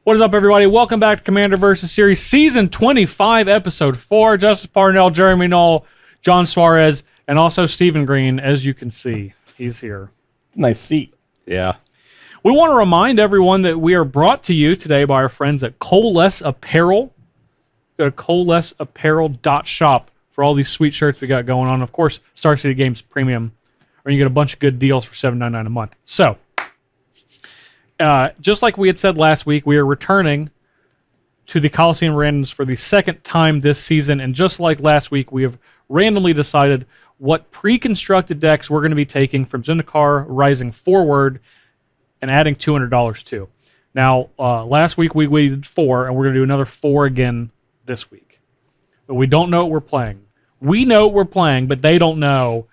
What is up, everybody? Welcome back to Commander vs. Series Season 25, Episode 4. Justice Parnell, Jeremy Knoll, John Suarez, and also Stephen Green, as you can see. He's here. Nice seat. Yeah. We want to remind everyone that we are brought to you today by our friends at Coalesce Apparel. Go to coalesceapparel.shop for all these sweet shirts we got going on. Of course, Star City Games Premium, or you get a bunch of good deals for $7.99 a month. So, just like we had said last week, we are returning to the Coliseum Randoms for the second time this season. And just like last week, we have randomly decided what pre-constructed decks we're going to be taking from Zendikar Rising forward and adding $200 to. Now, last week we did 4, and we're going to do another 4 again this week. But we don't know what we're playing. We know what we're playing, but they don't know.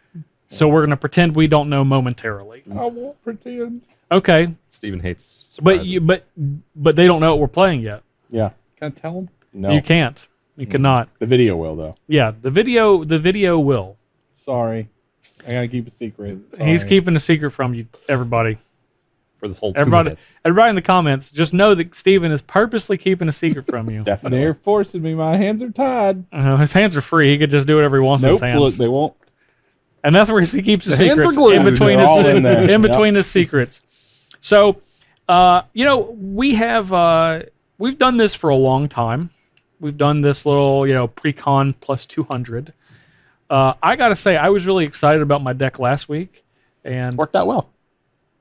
So we're going to pretend we don't know momentarily. I won't pretend. Okay. Steven hates surprises. But they don't know what we're playing yet. Yeah. Can I tell them? No. You can't. You cannot. The video will, though. Yeah, the video will. Sorry. I gotta keep a secret. He's keeping a secret from you, everybody. For this whole 2 Everybody, minutes. everybody in the comments, just know that Steven is purposely keeping a secret from you. Definitely. They're forcing me. My hands are tied. His hands are free. He could just do whatever he wants with Nope. his hands. Look, they won't. And that's where he keeps his The hands are secrets glued. in between They're all in there. his Yep. his secrets. So, we've done this for a long time. We've done this little, precon plus 200. I gotta say, I was really excited about my deck last week, and Worked out well.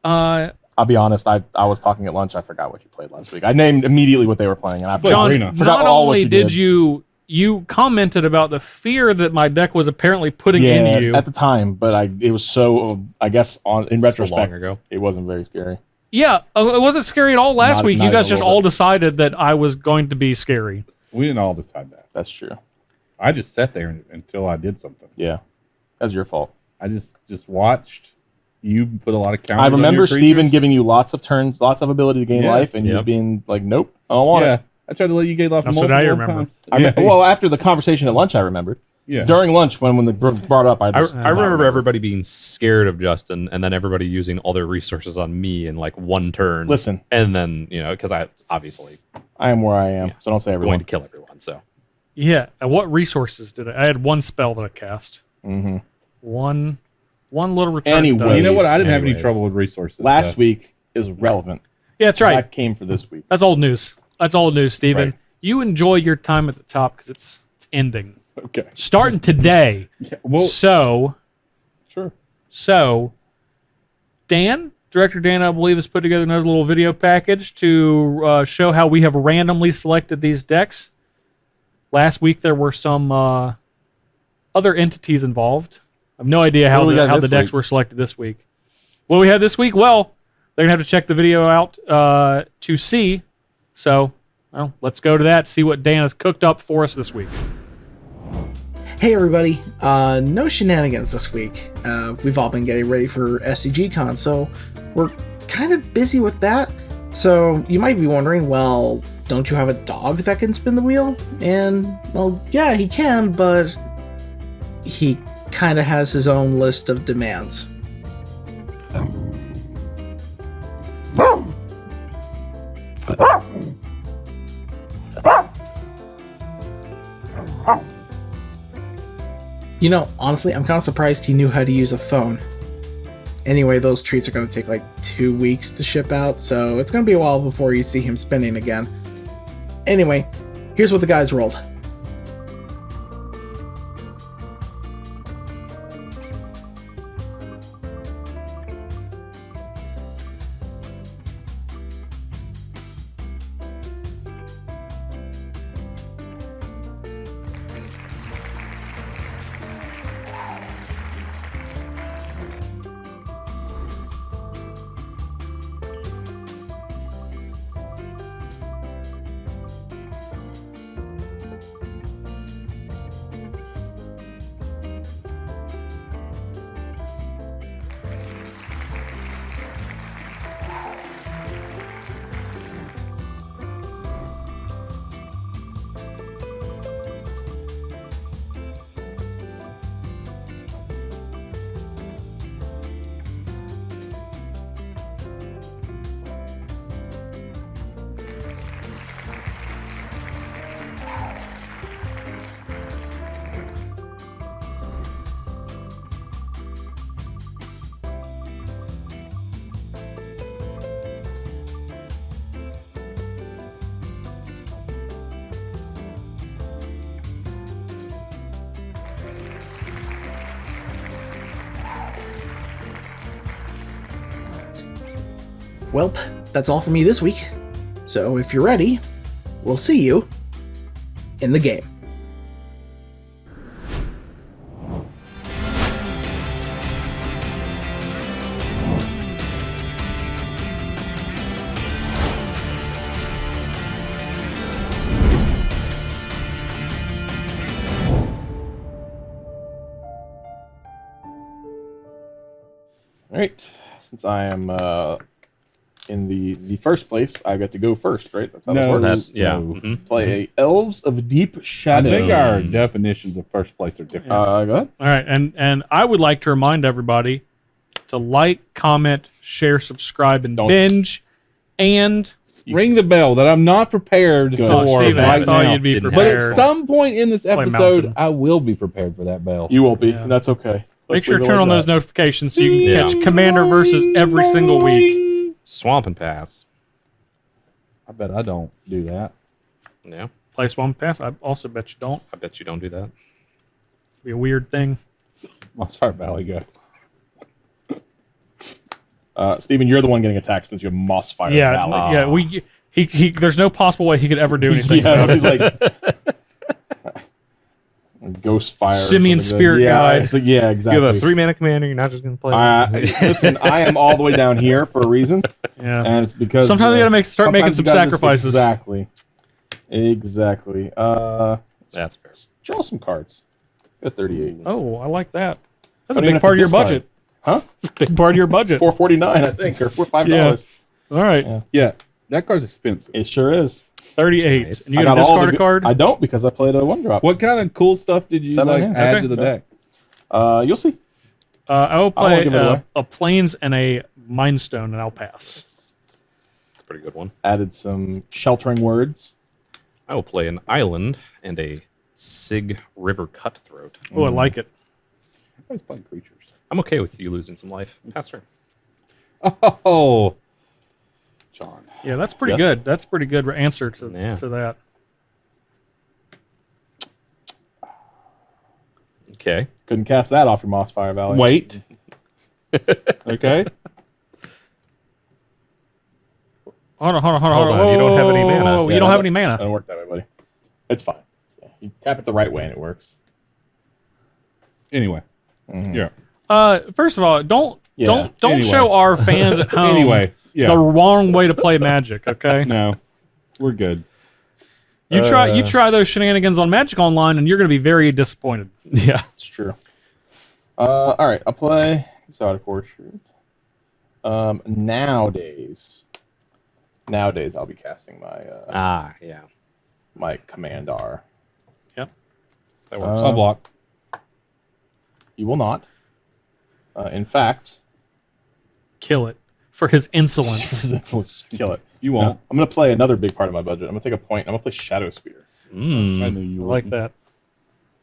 uh, I'll be honest. I was talking at lunch. I forgot what you played last week. I named immediately what they were playing, and I John, Arena. forgot not all what only you did did. you commented about the fear that my deck was apparently putting Yeah, in you. at the time, but it was so. I guess in So retrospect, long ago. it wasn't very scary. Yeah, it wasn't scary at all last Not- week. not You guys even a just little all bit. decided that I was going to be scary. We didn't all decide that. That's true. I just sat there until I did something. Yeah, that's your fault. I just watched you put a lot of counters. I on remember your Steven creatures. giving you lots of turns, lots of ability to gain Yeah. life, and you Yep. being like, "Nope, I don't want Yeah, it." I tried to let you get off Oh, so multiple now you remember. times. Well, after the conversation at lunch, I remembered. Yeah. During lunch, when they brought up, I just remember everybody being scared of Justin, and then everybody using all their resources on me in like one turn. Listen. And then, because I obviously I am where I am, so don't say going everyone. to kill everyone. So Yeah. And what resources did I had one spell that I cast. Mm-hmm. One little return. Anyway. dice. You know what? I didn't have any Anyways. trouble with resources. Last week is relevant. Yeah, that's I right. came for this week. That's old news. That's old news, Steven. right. You enjoy your time at the top because it's ending. Okay. Starting today. Yeah, well, So, sure. Director Dan, I believe, has put together another little video package to show how we have randomly selected these decks. Last week, there were some other entities involved. I have no idea What do we got how this the decks week? were selected this week. What we had this week? Well, they're going to have to check the video out to see. So, well, let's go to that, see what Dan has cooked up for us this week. Hey everybody, no shenanigans this week. We've all been getting ready for SCG-Con, so we're kind of busy with that. So you might be wondering, well, don't you have a dog that can spin the wheel? And, well, yeah, he can, but he kind of has his own list of demands. You know, honestly, I'm kind of surprised he knew how to use a phone. Anyway, those treats are going to take like 2 weeks to ship out, so it's going to be a while before you see him spinning again. Anyway, here's what the guys rolled. Welp, that's all for me this week. So if you're ready, we'll see you in the game. All right. Since I am in the first place, I get to go first, right? That's how this No, works. Yeah. no. Mhm. Play Elves of Deep I Shadow. think our definitions of first place are different. Go ahead. All right, and I would like to remind everybody to like, comment, share, subscribe, and Don't- binge. And Ring the bell that I'm not prepared Good. for Steven, I right saw now. you'd be Didn't But prepared. at some point in this episode, Mountain. I will be prepared for that bell. You won't be, Yeah. and that's okay. Make Let's sure leave to it turn like on that. those notifications so you can Yeah. catch Commander versus every single week. Swamp and Pass. I bet I don't do that. Yeah. Play Swamp Pass. I also bet you don't. I bet you don't do that. Be a weird thing. Mossfire Valley go. Steven, you're the one getting attacked since you have Mossfire Yeah, Valley. yeah. He. There's no possible way he could ever do anything. Yeah, about it. he's like Ghost Fire. or Simian something. Spirit yeah, Guide. it's like- yeah, You exactly. have a 3-mana commander. You're not just going to play. Listen, I am all the way down here for a reason, Yeah. and it's because Sometimes you gotta start making sometimes some you gotta just- sacrifices. Exactly. That's fair. Draw some cards. Got 38. Oh, I like that. That's Don't a even big have part of to your discard. budget. Huh? Big part of your budget. 449, I think, or $5. Yeah. All right. Yeah. Yeah, that card's expensive. It sure is. 38. Nice. And you I got to got all discard the a card? I don't because I played a 1-drop. What kind of cool stuff did you Seven like in. add Okay. to the Yeah. deck? You'll see. I will won't play give it away. a Plains and a Mind Stone, and I'll pass. That's a pretty good one. Added some sheltering words. I will play an island and a Sig River Cutthroat. Oh, I like it. I was playing creatures. I'm okay with you losing some life. Pass turn. Oh, John. Yeah, that's pretty Yes. good. That's a pretty good answer to Yeah. that. Okay. Couldn't cast that off your Mossfire Valley. Wait. Okay. Hold on. Hold on, you don't have any mana. Whoa, Yeah, you don't have that- any mana. Doesn't work that way, buddy. It's fine. Yeah, you tap it the right way and it works. Anyway. Mm-hmm. Yeah. First of all, don't Anyway. show our fans at home Anyway. Yeah. the wrong way to play Magic. Okay, No. We're good. you try those shenanigans on Magic Online, and you're going to be very disappointed. Yeah. It's true. All right, I'll play Exotic Orchard. Nowadays, I'll be casting my Yeah. my Commandar. Yep. That works. I'll block. You will not. In fact, Kill it for his insolence. let's kill it. You won't. I'm going to play another big part of my budget. I'm going to take a point. I'm going to play Shadow Spear. I Mm. knew you I would. like that.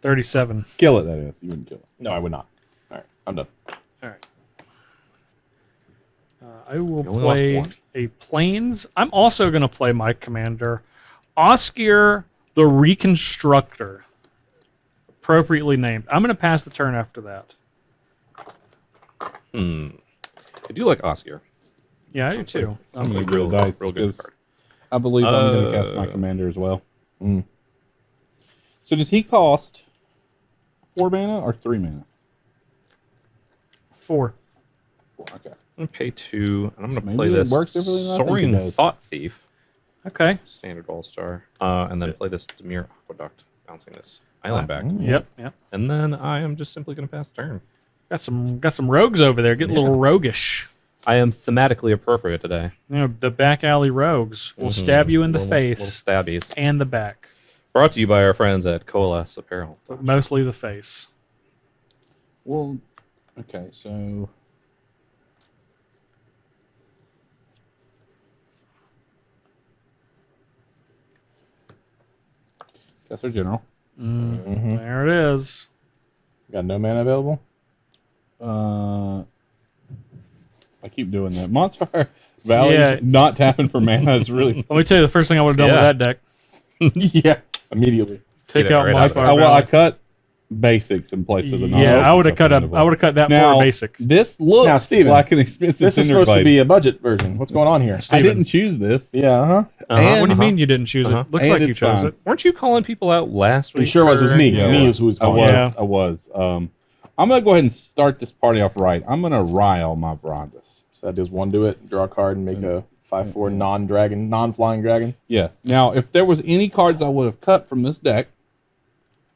37. Kill it, that is. You wouldn't kill it. No, I would not. All right, I'm done. All right. I will You only lost play one. a Plains. I'm also going to play my commander, Oscar the Reconstructor. Appropriately named. I'm going to pass the turn after that. I do like Oscar. Yeah, I do too. I'm going to real- roll dice. real good 'cause card. I believe I'm going to cast my commander as well. Mm. So does he cost 4 mana or 3 mana? 4. Okay. I'm going to pay 2, and I'm going to Maybe play it this works differently than I think it Soaring does. Thought Thief, Okay. standard all-star, and then play this Demir Aqueduct, bouncing this island back. Yep. And then I am just simply going to pass turn. Got some rogues over there. Getting a little roguish. I am thematically appropriate today. You know, the back alley rogues will stab you in the Little face stabbies. and the back, Brought to you by our friends at Coalesce Apparel. but mostly the face. Well, okay, so... That's our general. There it is. Got no mana available? I keep doing that. Mossfire Valley Yeah. not tapping for mana is really... Let me tell you the first thing I would have done Yeah. with that deck. Yeah, immediately. Take Get it out right my out there. Fire I Valley. cut basics in place of the Yeah, I would have cut up. supplementable. I would have cut that Now, for a basic. This looks Now, Steven, like an expensive This is Cinder supposed to Blade. be a budget version. What's going on here? I Steven. didn't choose this. Yeah, Uh-huh, What do you uh-huh. mean you didn't choose Uh-huh. it? Looks And like you it's chose fine. it. Weren't you calling people out last week? It sure was. It was for- me. Yeah, Me is who was I calling. was. Yeah. I was. I'm gonna go ahead and start this party off right. I'm gonna rile my Verandas. So that deals 1 to it, draw a card, and make a 5/4 non-dragon, non-flying dragon. Yeah. Now, if there was any cards I would have cut from this deck,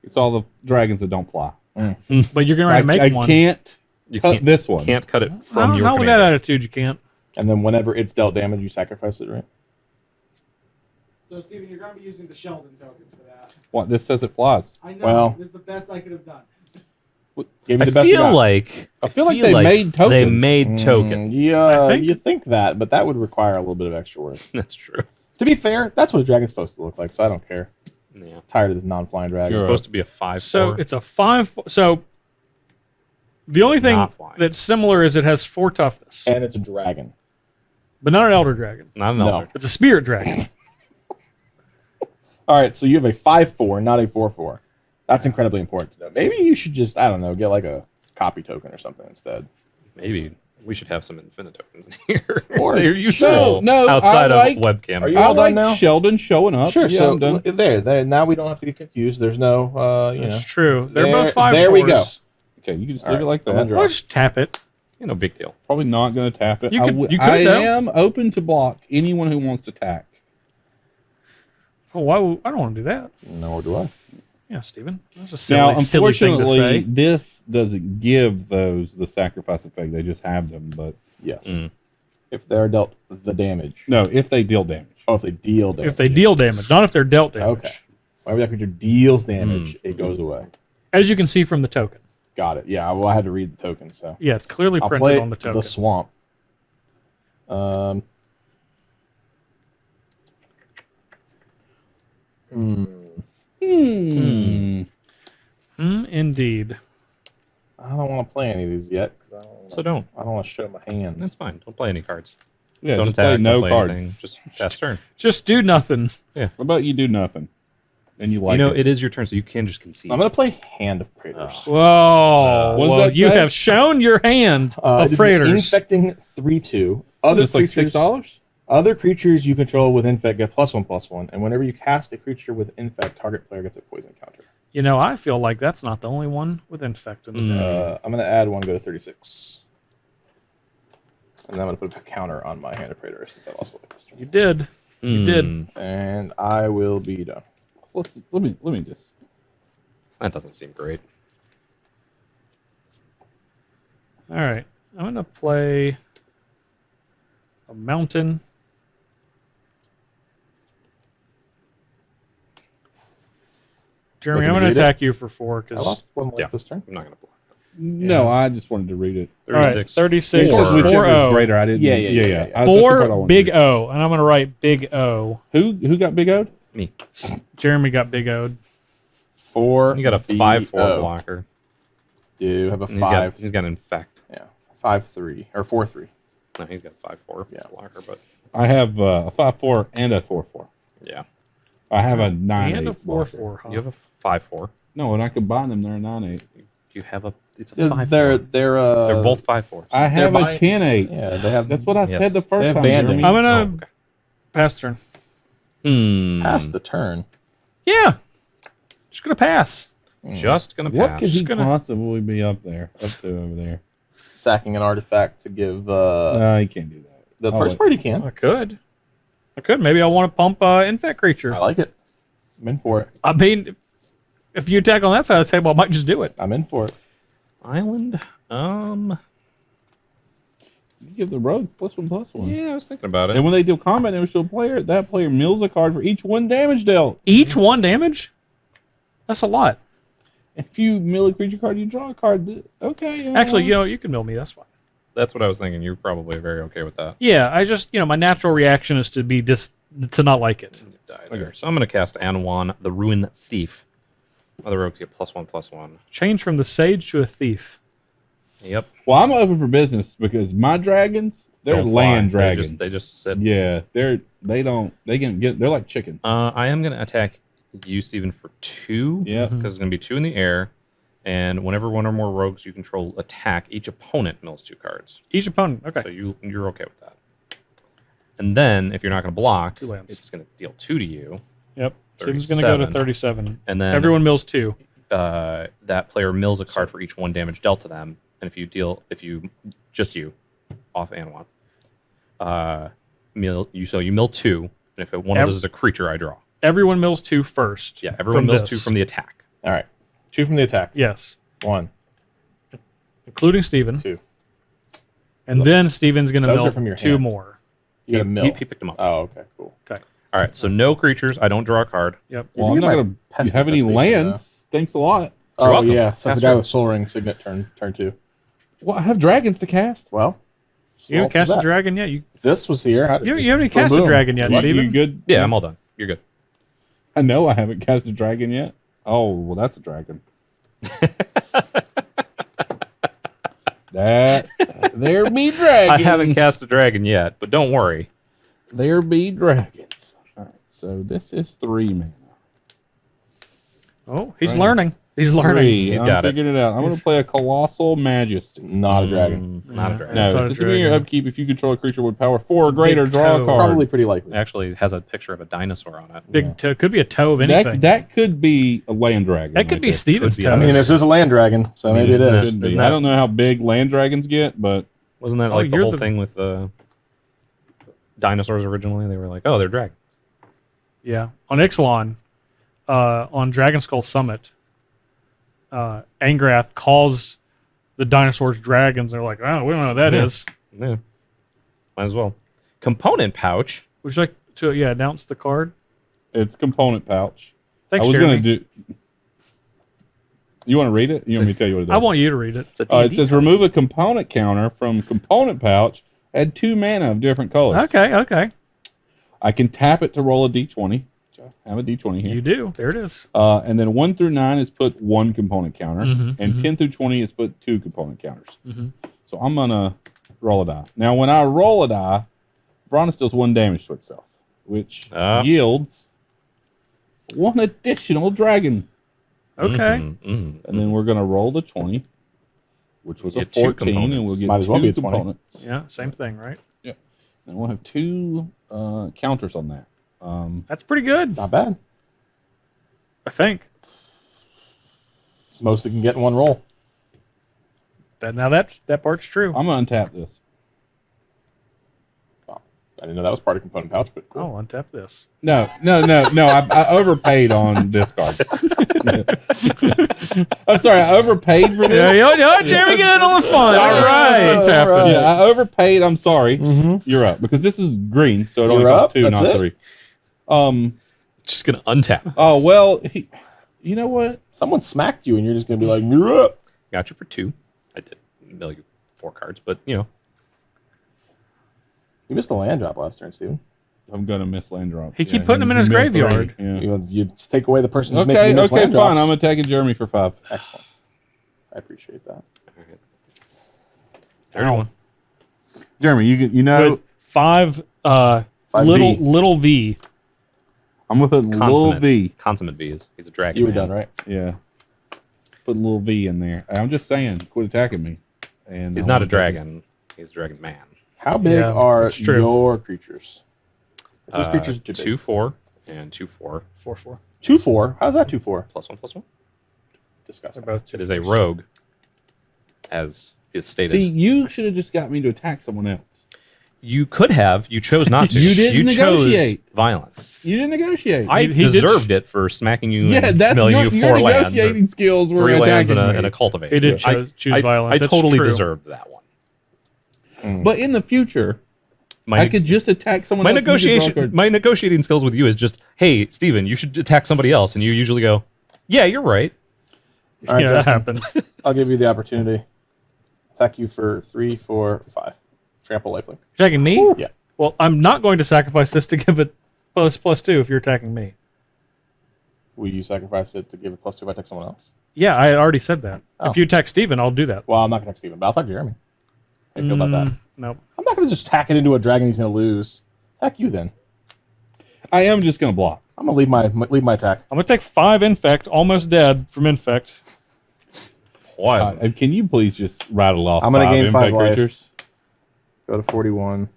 it's all the dragons that don't fly. But you're going to make I one. can't You cut can't this one. Can't cut it from your not with that commander. attitude. You can't. And then whenever it's dealt damage, you sacrifice it, right? So, Steven, you're going to be using the Sheldon tokens for that. What? This says it flies. I know. Well- This is the best I could have done. Give me I the best you feel got. like I feel like they made tokens. They made tokens. Yeah, I think- you think that, but that would require a little bit of extra work. That's true. To be fair, that's what a dragon's supposed to look like, so I don't care. Yeah. Tired of this non-flying dragon. It's You're supposed to be a 5/4. So it's a 5. So the only thing Not flying. that's similar is it has 4 toughness, And it's a dragon. but not an elder dragon. not an No. elder. It's a spirit dragon. All right, so you have a 5/4, not a 4/4. That's incredibly important to know. Maybe you should just, I don't know, get like a copy token or something instead. Maybe we should have some infinite tokens in here. Or- They're useful No, outside I like- of webcam. Are you I all done like now? Sheldon showing up. Sure, Yeah, so I'm done. there. Now we don't have to get confused. There's no, you know. That's true. They're There- both 5/4s. there we go. Okay, you can just All leave it right, like I'm gonna that. draw. Well, just tap it. No big deal. Probably not going to tap it. You could- you could, I though. am open to block anyone who wants to attack. Oh, I don't want to do that. Nor do I. Yeah, Steven. That's a silly, Now, silly thing to unfortunately, say. this doesn't give those the sacrifice effect. They just have them. But Yes. Mm. If they're dealt the damage. no, if they deal damage. Oh, if they deal damage. If they deal damage, not if they're dealt damage. Okay. Whenever that creature deals damage, it goes away. As you can see from the token. Got it. Yeah, well, I had to read the token, so. Yeah, it's clearly I'll printed play on the token. the swamp. Indeed. I don't want to play any of these yet. 'Cause So don't. I don't want to show my hands. That's fine. Don't play any cards. Yeah, Don't just attack. play no don't play cards. anything. Just pass turn. Just do nothing. What about you do nothing? And you like you know, it. it is your turn, so you can just concede. I'm going to play Hand of Praetors. Whoa. What does well, that you say? have shown your hand It of is an Praetors. Infecting 3/2. Other Just like creatures, $6? Other creatures you control with Infect get +1/+1, and whenever you cast a creature with Infect, target player gets a poison counter. You know, I feel like that's not the only one with infect in the deck. I'm going to add one, go to 36. And then I'm going to put a counter on my Hand of Praetors since I lost the this turn. You did. You did. And I will be done. Let me just. That doesn't seem great. All right. I'm going to play a mountain. Jeremy, Looking I'm to going to read it? attack you for 4 I because. lost one life Yeah. this turn. I'm not going to block. No, I just wanted to read it. All right, 36. 36. It says Four. whichever is 4-0. greater. I didn't. Yeah. That's the part I 4 wanted big to read. O, and I'm going to write big O. Who got big O'd? Me. Jeremy got big O'd. 4. You got a 5/4 blocker. You have a And he's 5. got an infect. Yeah. 5/3 or 4/3. No, he's got 5/4 Yeah. blocker, but I have a 5/4 and a 4/4. yeah. I have a 9/8 And a blocker. 4/4, huh? You have a 5/4. No, and I combine them. They're a 9/8. You have a. It's a They're 5/4. they're They're both 5/4s. I have a buying- 10/8. Yeah, they have. That's what I Yes. said the They first have time. banding. Jeremy. I'm going Oh, to okay. pass turn. past the turn. Yeah. Just going to pass. Just gonna What pass. could he gonna- possibly be up to over there? Sacking an artifact to give No, he can't do that. the I'll first let- party can. I could. Maybe I want to pump infect creature. I like it. I'm in for it. I mean, if you attack on that side of the table, I might just do it. I'm in for it. Island. You give the rogue +1/+1. Yeah, I was thinking about it. And when they deal combat damage to a player, that player mills a card for each 1 damage dealt. Each 1 damage? That's a lot. If you mill a creature card, you draw a card. Okay. Actually, you can mill me. That's fine. That's what I was thinking. You're probably very okay with that. Yeah, I just, my natural reaction is to be to not like it. You died there. So I'm gonna cast Anwan, the Ruin Thief. Other rogues get +1/+1. Change from the sage to a thief. Yep. Well, I'm open for business because my dragons, they're Don't fly. land dragons. They just said. Yeah, they can get. They're like chickens. I am gonna attack you, Steven, for 2. Yeah. Because it's gonna be 2 in the air, And whenever one or more rogues you control attack, each opponent mills 2 cards. Each opponent. Okay. So you're okay with that. And then if you're not going to block, 2 lands. it's going to deal 2 to you. Yep. Steven's going to go to 37. And then everyone mills 2. That player mills a card for each 1 damage dealt to them. And if you off and 1, you mill 2. And if one of those is a creature, I draw. Everyone mills 2 first. Yeah, everyone mills 2 from the attack. All right. 2 from the attack. Yes. 1, Including Steven. 2. And then Steven's going to Those are mill from your 2 hand. more. You got a mill. He picked them up. Oh, okay, cool. Okay. All right, so no creatures. I don't draw a card. Yep. Well, I'm not going to have any lands. Thanks a lot. Oh, welcome. yeah. So the Cast guy turn. with Soul Ring Signet turn 2. Well, I have dragons to cast. Well, You haven't cast a dragon yet? If this was here, You haven't cast a dragon yet, You Steven? good? Yeah, I'm all done. You're good. I know I haven't cast a dragon yet. Oh, well, that's a dragon. There be dragons. I haven't cast a dragon yet, but don't worry. There be dragons. All right, so this is 3 mana. Oh, he's Right. learning. He's learning. 3. He's I'm got it. figuring it out. I'm going to play a Colossal Majesty. not a dragon. Not a Yeah. dragon. No, It's not it's a just your dragon. upkeep. If you control a creature with power 4 or greater, big draw a toe. card. Probably pretty likely. It actually has a picture of a dinosaur on it. Big toe. Could be a toe of anything. That could be a land dragon. That could be there. Steven's Could be. toe. I mean, this is a land dragon, so maybe it isn't is. Could be. Isn't I that- don't know how big land dragons get, but Wasn't that Oh, like the you're whole the- thing with the dinosaurs originally? They were like, oh, they're dragons. Yeah. On Ixalan, on Dragon Skull Summit, Angrath calls the dinosaurs dragons. They're like, oh, we don't know what that Yeah. is. Yeah. Might as well. Component pouch. Would you like to announce the card? it's component pouch. Thanks, I was Jeremy. going to do. You want to read it? You want me to tell you what it is? I want you to read it. It's a It D&D says remove a component counter from component pouch. Add 2 mana of different colors. Okay. I can tap it to roll a d20. I have a d20 here. You do. There it is. And then 1 through 9 is put 1 component counter, Mhm, and 10 through 20 is put 2 component counters. So I'm gonna roll a die. Now, when I roll a die, Brana deals 1 damage to itself, which yields 1 additional dragon. Okay. Mm-hmm. And then we're gonna roll the 20, which was a Get 2 14, and we'll components. get Might as well 2 be a 20. components. Yeah, same thing, right? And we'll have 2 counters on that. That's pretty good, Not bad. I think. It's the most it can get in 1 roll. That part's true. I'm gonna untap this. Wow. I didn't know that was part of component pouch, but cool. Oh, untap this. No. I overpaid on this card. I'm sorry, I overpaid for this. Jeremy, get in on the fun. All right. Untap All right. it. Yeah, I overpaid. I'm sorry. You're up because this is green, so it only You're costs up? 2, That's not it? 3. Just going to untap. Oh well, you know what? Someone smacked you, and you're just going to be like, you're up. Got you for 2. I did mill you 4 cards, but, you know. You missed a land drop last turn, Steven. I'm gonna miss land drops. He keep putting them in his mill graveyard. 3, yeah. You take away the person who's making Okay, you miss okay, land fine. drops. I'm attacking Jeremy for 5. Excellent. I appreciate that. 31. Jeremy, you know, With 5 5V. little V. I'm gonna put little Consummate. V. Consummate V is. He's a dragon. You were man. done, right? Yeah, put a little V in there. I'm just saying, quit attacking me. And He's I not a wanna- dragon. He's a dragon man. How big Yeah, are that's true. your creatures? Is this creatures 2/4 and 2/4 4/4. 2/4? How's that 2/4? +1/+1. Disgusting. They're both It is a rogue, as is stated. See, you should have just got me to attack someone else. You could have. You chose not to. You didn't chose negotiate. violence. You didn't negotiate. I He did- deserved it for smacking you yeah, and that's milling your, you your 4 lands. negotiating Or skills were 3 lands attacking me. and a cultivator. He did I- choose violence. I That's totally true. deserved that one. But in the future, My, I could just attack someone my else. and you could draw a negotiation card. my negotiating skills with you is just, hey, Steven, you should attack somebody else, and you usually go, yeah, you're right. All right, Yeah, that Justin, happens. I'll give you the opportunity. Attack you for 3, 4, 5. Trample lifelink. Attacking me? Yeah. Well, I'm not going to sacrifice this to give it +2 if you're attacking me. Will you sacrifice it to give it +2 if I attack someone else? Yeah, I already said that. Oh. If you attack Steven, I'll do that. Well, I'm not going to attack Steven, but I'll attack Jeremy. How do you feel about that? Nope. I'm not going to just tack it into a dragon he's going to lose. Attack you then. I am just going to block. I'm going to leave my attack. I'm going to take 5 Infect, almost dead from Infect. poison. Can you please just rattle off? I'm gonna gain 5 impact life. creatures? Go to 41.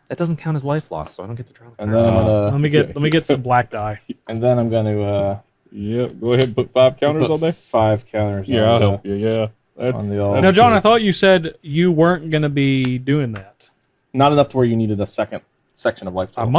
That doesn't count as life loss, so I don't get to draw the And card. then I'm gonna. Let me get some black die. And then I'm gonna. Yep. Go ahead and put 5 counters put on there. 5 counters. Yeah, on I'll the- help you. Yeah. That's, on the old- that's Now, John, good. I thought you said you weren't going to be doing that. Not enough to where you needed a second section of life. I total.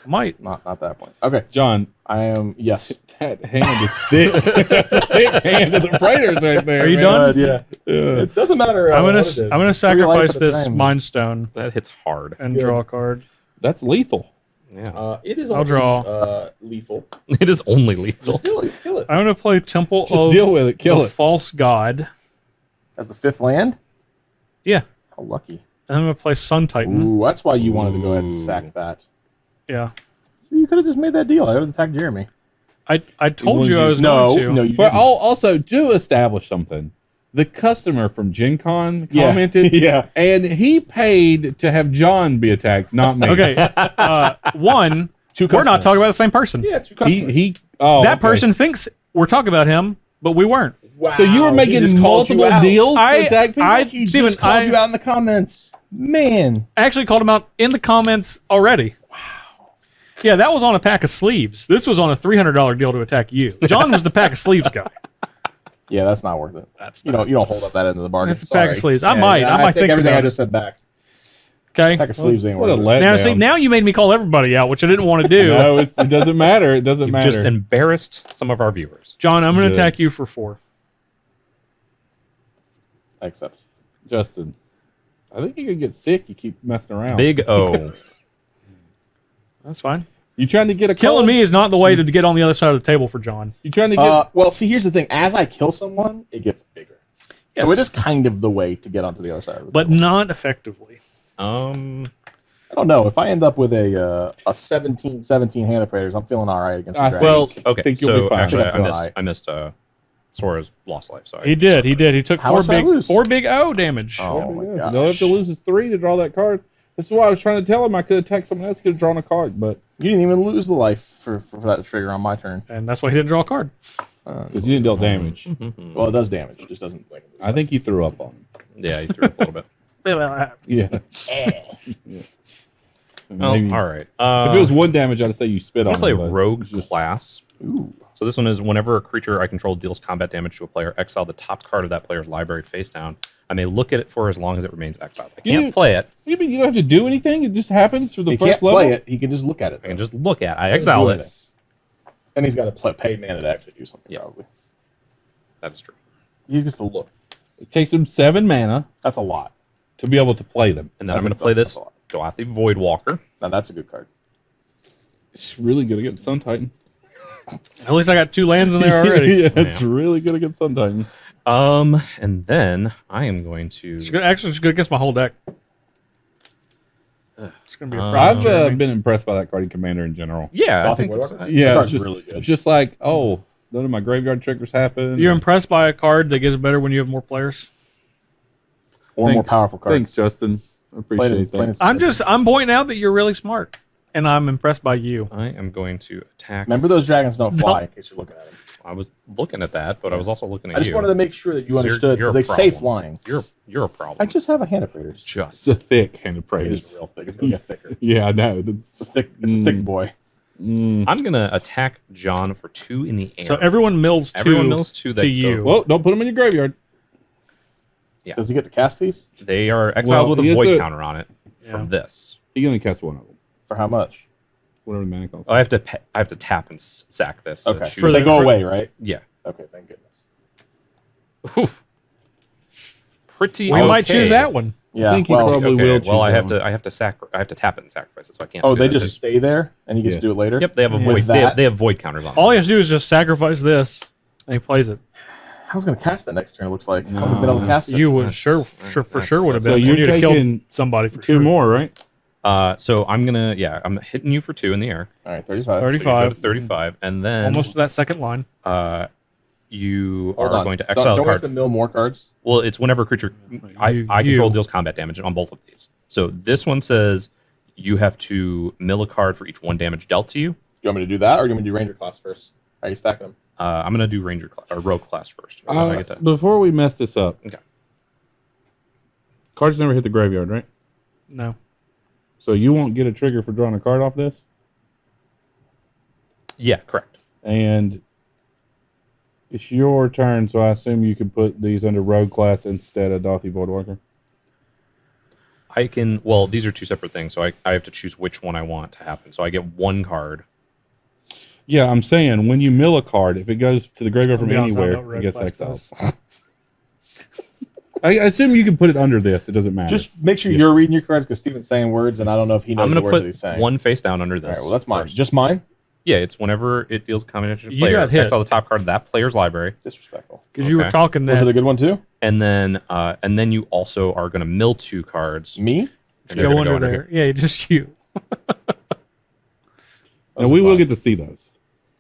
might. Not that point. Okay. John, I am. Yes. that hand is thick. That's a thick hand of the Praetors right there. Are you man. done? Yeah. Yeah. It doesn't matter. I'm gonna what it is. I'm gonna 3 life sacrifice at a this time. Mind Stone That hits hard. and draw a card. That's lethal. Yeah. It is. I'll only, draw. Lethal. It is only lethal. Just kill it. Kill it. I'm gonna play Temple Just of deal with it. Kill the it. False God. As the 5th land. Yeah, How lucky. and I'm gonna play Sun Titan. Ooh, that's why you wanted to go ahead and Ooh. sack that. Yeah, So you could have just made that deal. I would have attacked Jeremy. I told you I wanted was No, going to. no, you But didn't. also, do establish something. The customer from Gen Con Yeah. commented, Yeah. and he paid to have John be attacked, not me. Okay, one, 2 we're not customers. talking about the same person. Yeah, 2 customers. That okay. person thinks we're talking about him, but we weren't. Wow. So you were he making just called you multiple out. deals to I- attack people? I- He Steven, just called you out in the comments. Man. I actually called him out in the comments already. Wow. Yeah, that was on a pack of sleeves. This was on a $300 deal to attack you. John was the pack of sleeves guy. Yeah, that's not worth it. That's You don't hold up that end of the bargain. It's a pack of Sorry. sleeves. I might take think everything about I it. just said back. Okay. Pack of sleeves ain't What a worth it. letdown. Now, see, now you made me call everybody out, which I didn't want to do. No, it doesn't matter. It doesn't You matter. just embarrassed some of our viewers. John, I'm going to Good. attack you for 4. I accept. Justin, I think you're going to get sick. You keep messing around. Big O. That's fine. You trying to get a Killing cold? me is not the way to get on the other side of the table for John. You trying to get... Well, see, here's the thing. As I kill someone, it gets bigger. So it is kind of the way to get onto the other side of the But table. not effectively. I don't know. If I end up with a 17 hand of Praetors, I'm feeling all right against the I dragons. Well, okay. think you'll be So fine. actually, I feel alright. I missed Sora's lost life. So He did. He took How 4 much did I big lose? 4 big O damage. Oh my Yeah, gosh. They'll have to lose his 3 to draw that card. This is why I was trying to tell him I could attack someone else, could have drawn a card, but You didn't even lose the life for that to trigger on my turn. And that's why he didn't draw a card. because you didn't deal damage. Well, it does damage. It just doesn't. Like, I think he threw up on him. Yeah, you threw up a little bit. Yeah. Well, Maybe- all right. If it was 1 damage, I'd say you spit I'm on gonna him. play but Rogue it's just- class. ooh. So this one is whenever a creature I control deals combat damage to a player, exile the top card of that player's library face down. I may look at it for as long as it remains exiled. I can't You- play it. You mean you don't have to do anything? It just happens for the He first can't level? play it. He can just look at it. I can though. just look at it. I Doesn't exile do it. anything. And he's got to pay mana to actually do something. Yeah. Probably. That is true. He's just a look. It takes him 7 mana That's a lot. to be able to play them. And then That I'm going is- to play that's this a lot. Gothic Void Walker. Now that's a good card. It's really good against Sun Titan. At least I got 2 lands in there already. yeah, it's really good against Sun Titan. And then I am going to. It's good, actually, it's good against my whole deck. It's going to be a problem. I've Jeremy. been impressed by that card in Commander in general. Yeah, I Gothic think Void it's, Walker? Yeah, card's it's just, really good. it's just like, oh, none of my graveyard triggers happen. You're impressed by a card that gets better when you have more players? Or more powerful card. Thanks, Justin. I appreciate that. I'm pointing out that you're really smart, and I'm impressed by you. I am going to attack. Remember, those dragons don't fly. In case you're looking at them. I was looking at that, but I was also looking at I just you. wanted to make sure that you You're- understood you're because a they say problem. flying. You're a problem. I just have a hand of Praetors. just. It's a thick hand of It praise. is real thick. It's gonna get thicker. Yeah, I know. That's, It's a thick. It's a thick boy. I'm gonna attack John for 2 in the air. So everyone mills 2 Everyone mills 2 that to go- you. well, don't put them in your graveyard. Yeah. Does he get to cast these? They are exiled Well, with he a is void a- counter on it from Yeah. this. You're going to cast one of them. For how much? Whatever the mana costs. Oh, I have to tap and sack this. to Okay. choose But they it. go away, right? Yeah. Okay. Thank goodness. Oof. Pretty. we might okay. choose that one. Yeah. think he well, probably Okay, will. well, I choose have that to I have to tap it and sacrifice it, so I can't. oh, do they that. just stay there, and he gets Yes. to do it later. Yep, they have a With void. that- They have void counters on. All it. he has to do is just sacrifice this, and he plays it. I was gonna cast that next turn. It looks like. I haven't been able to cast it. You would That's- for sure would have So been. you're You'd have killed taking somebody for 2 sure. more, right? So I'm hitting you for 2 in the air. All right, 35. 30. So you go to 35. 35, and then Almost to that second line. you Hold are on. going to Don't- exile don't a we have card. to mill more cards. Well, it's whenever a creature I You- control you. deals combat damage on both of these. So this one says you have to mill a card for each 1 damage dealt to you. You want me to do that, or do you want me to do Ranger class first? Are you stacking them? I'm gonna do ranger or rogue class first. So I get to, Before we mess this up, okay. cards never hit the graveyard, right? No. So you won't get a trigger for drawing a card off this, Yeah, correct. and it's your turn. So I assume you can put these under rogue class instead of Dothy Voidwalker. I can. Well, these are two separate things, so I have to choose which one I want to happen. So I get one card. Yeah, I'm saying when you mill a card, if it goes to the graveyard from I'll be honest, I don't know anywhere, what it gets red exiled. class I assume you can put it under this. It doesn't matter. Just make sure you're reading your cards because Steven's saying words, and I don't know if he knows I'm the gonna words that put he's saying. one face down under All this. right, well, that's mine. first. Just mine? Yeah, it's whenever it deals combination to You player. got hit. Exile the top card of that player's library, Disrespectful. Because you were Okay. talking Was that. it a good one, too? and then you also are gonna mill 2 cards. Me? And they're go gonna under there. Yeah, just you. and we will get to see those.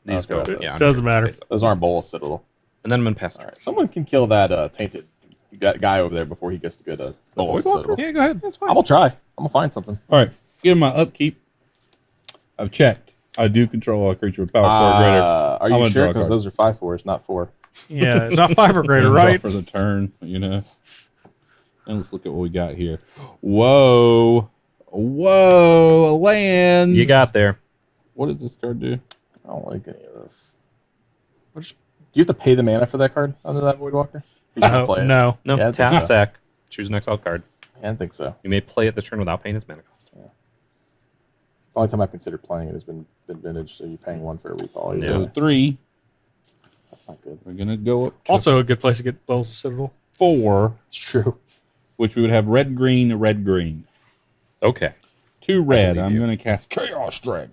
These Okay. go. Yeah, Doesn't matter. Those aren't Bola Citadel. And then I'm gonna pass. All right. Someone can kill that tainted guy over there before he gets to get a Bola Citadel. Yeah, go ahead. That's I'm going to try. I'm going to find something. All right, give my upkeep. I've checked. I do control a creature with power 4 or greater. Are I'm you gonna sure? draw a Because card. those are 5/4s, not 4. Yeah, it's not 5 or greater, Hands off right? for the turn, you know. And let's look at what we got here. Whoa, whoa, lands. You got there. What does this card do? I don't like any of this. Do you have to pay the mana for that card under that Voidwalker? You can No, play it. no. No, Yeah, I think tap so. sack. Choose an exile card. I don't think so. You may play it this turn without paying its mana cost. The only time I've considered playing it has been vintage, so you're paying 1 for a recall. Yeah. So 3. That's not good. We're gonna go up to Also a good place to get Bola Citadel. 4, It's true. which we would have red, green, red, green. Okay. 2 red. believe I'm you. gonna cast Chaos Dragon.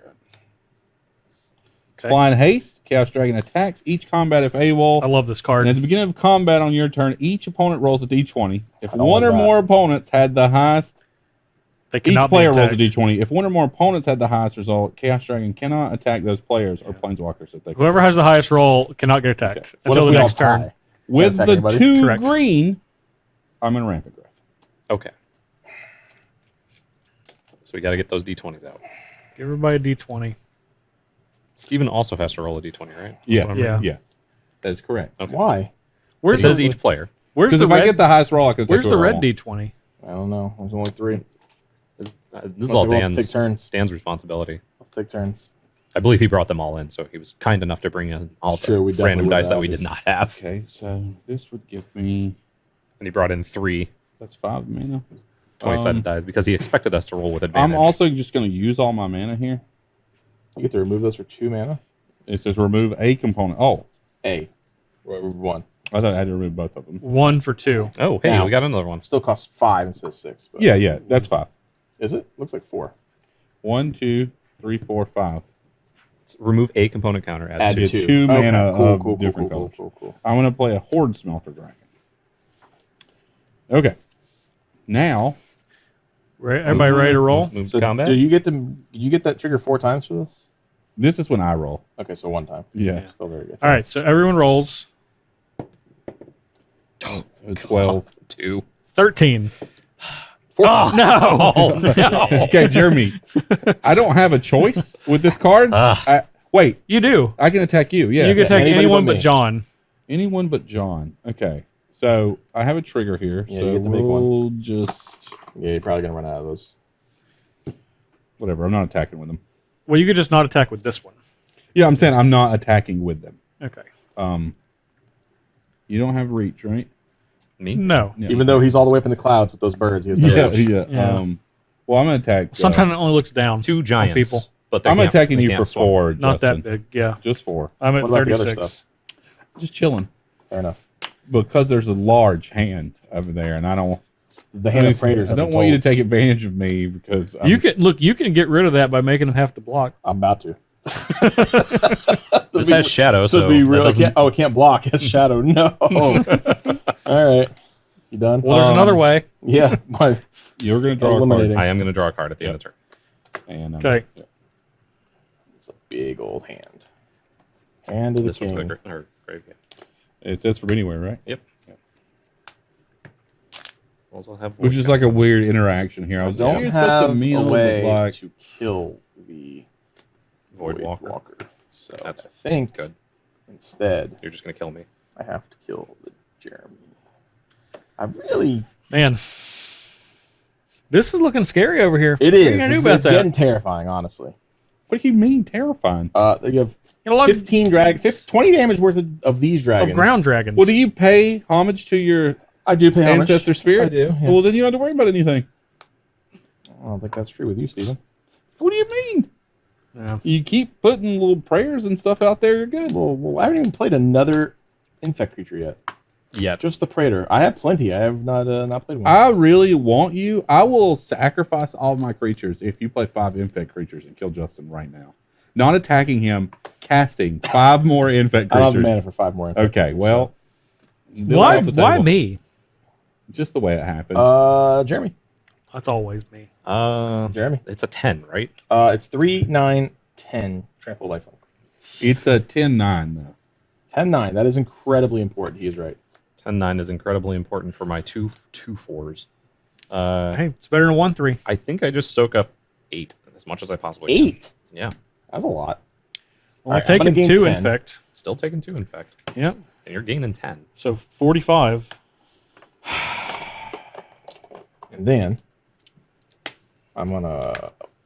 Okay. Flying haste. Chaos Dragon attacks each combat if AWOL. I love this And card. at the beginning of combat on your turn, each opponent rolls a d20. If I don't one or like that. more opponents had the highest, They each cannot be player rolls a attacked. d20. If one or more opponents had the highest result, Chaos Dragon cannot attack those players or planeswalkers if they Whoever has the highest roll cannot get attacked What until if the we next all turn. tie? With Can't the attack anybody? 2 Correct. green, I'm in Rampant Growth. Okay. So we got to get those d20s out. Give everybody a D20. Steven also has to roll a d20, right? Yes. That's what I'm Yeah. Yes. That is correct. Okay. Why? Where's It says the, each player. where's Because the if I red? get the highest roll, I can take Where's the whoever I red want. D20? I don't know. There's only 3. This is all We'll take Dan's, turns. Dan's responsibility. Let's take turns. I believe he brought them all in, so he was kind enough to bring in all It's true, we the definitely random would dice that have we this. did not have. Okay, so this would give me, And he brought in 3 that's 5 mana. 20-sided dice because he expected us to roll with advantage. I'm also just going to use all my mana here. You get to remove those for 2 mana. It says remove a component. Oh, A. Remove 1. I thought I had to remove both of them. 1 for 2. Oh, hey, Now. we got another one. Still costs 5 instead of 6. But Yeah, that's 5. Is it? Looks like 4. 1, 2, 3, 4, 5. Remove a component counter, add, Add 2. 2. Two mana cool, of cool, different cool, colors. cool, cool. I'm going to play a Horde Smelter Dragon. Okay. Now, Everybody ready to roll? Move So to combat. do you get that trigger 4 times for this? this is when I roll. Okay, so 1 time. Yeah. Still very good. All right, so everyone rolls. 12. 2. 13. 4 No. Okay, Jeremy. I don't have a choice with this card. Wait, You do. I can attack you. Yeah. You can attack Anybody anyone but but me. John. Anyone but John. Okay. So I have a trigger here. Yeah, so you get to make one. we'll just Yeah, you're probably going to run out of those. whatever. I'm not attacking with them. Well, you could just not attack with this one. Yeah, I'm saying I'm not attacking with them. Okay. You don't have reach, right? Me? No. Yeah. Even though he's all the way up in the clouds with those birds, he has no Yeah, reach. yeah. Yeah. Well, I'm gonna attack. Sometimes it only looks down. 2 giants. people. But they I'm can't- attacking they you can't for swim. 4. Not Justin. that big. Yeah. Just 4. I'm at What about the other 36. stuff? Just chilling. Fair enough. Because there's a large hand over there, and I don't. The hand of freighters. I don't want you to take advantage of me because You can look. You can get rid of that by making them have to block. I'm about to. This has shadow, So so be that real. doesn't- It can't block. It's shadow. No. All right. You done? Well, there's another way. Yeah. my- you're going to draw a card. Eliminating. I am going to draw a card at the end of the turn. And, Okay. It's a big old hand. Hand of the This one's king. bigger. Or graveyard. It says from anywhere, right? Yep. Also have Which is like a weird interaction here. I I was don't you're supposed to have a meal, but, way like, to kill the Void Walker. So That's I think good. Instead, You're just gonna kill me. I have to kill the Jeremy. I really... Man, this is looking scary over here. It What are is. you gonna do It's, about it's that? getting terrifying, honestly. What do you mean terrifying? You have You know, 15 20 damage worth of these dragons. of ground dragons. Well, do you pay homage to your I do pay homage. ancestor spirits? I do, Well, yes. then you don't have to worry about anything. I don't think that's true with you, Steven. What do you mean? Yeah. You keep putting little prayers and stuff out there, you're good. Well, I haven't even played another infect creature yet. Yet. Just the Praetor. I have plenty. I have not played one. I really want you. I will sacrifice all of my creatures if you play 5 infect creatures and kill Justin right now. Not attacking him, casting 5 more infect I don't creatures. have mana for 5 more. Infect Okay, creatures, well, Why? Why me? Just the way it happened. Jeremy. That's always me. Jeremy. It's a 10, right? It's 3, 9, 10. Trample lifelink. It's a 10-9 though. 10-9. That is incredibly important. He is right. 10-9 is incredibly important for my 2/4s. Hey, it's better than 1/3. I think I just soak up 8 as much as I possibly 8. can. Yeah. That's a lot. Well, All I'm right, I'm gonna taking gain 2 10. infect. Still taking 2 infect. Yep. And you're gaining 10. So 45. And then I'm gonna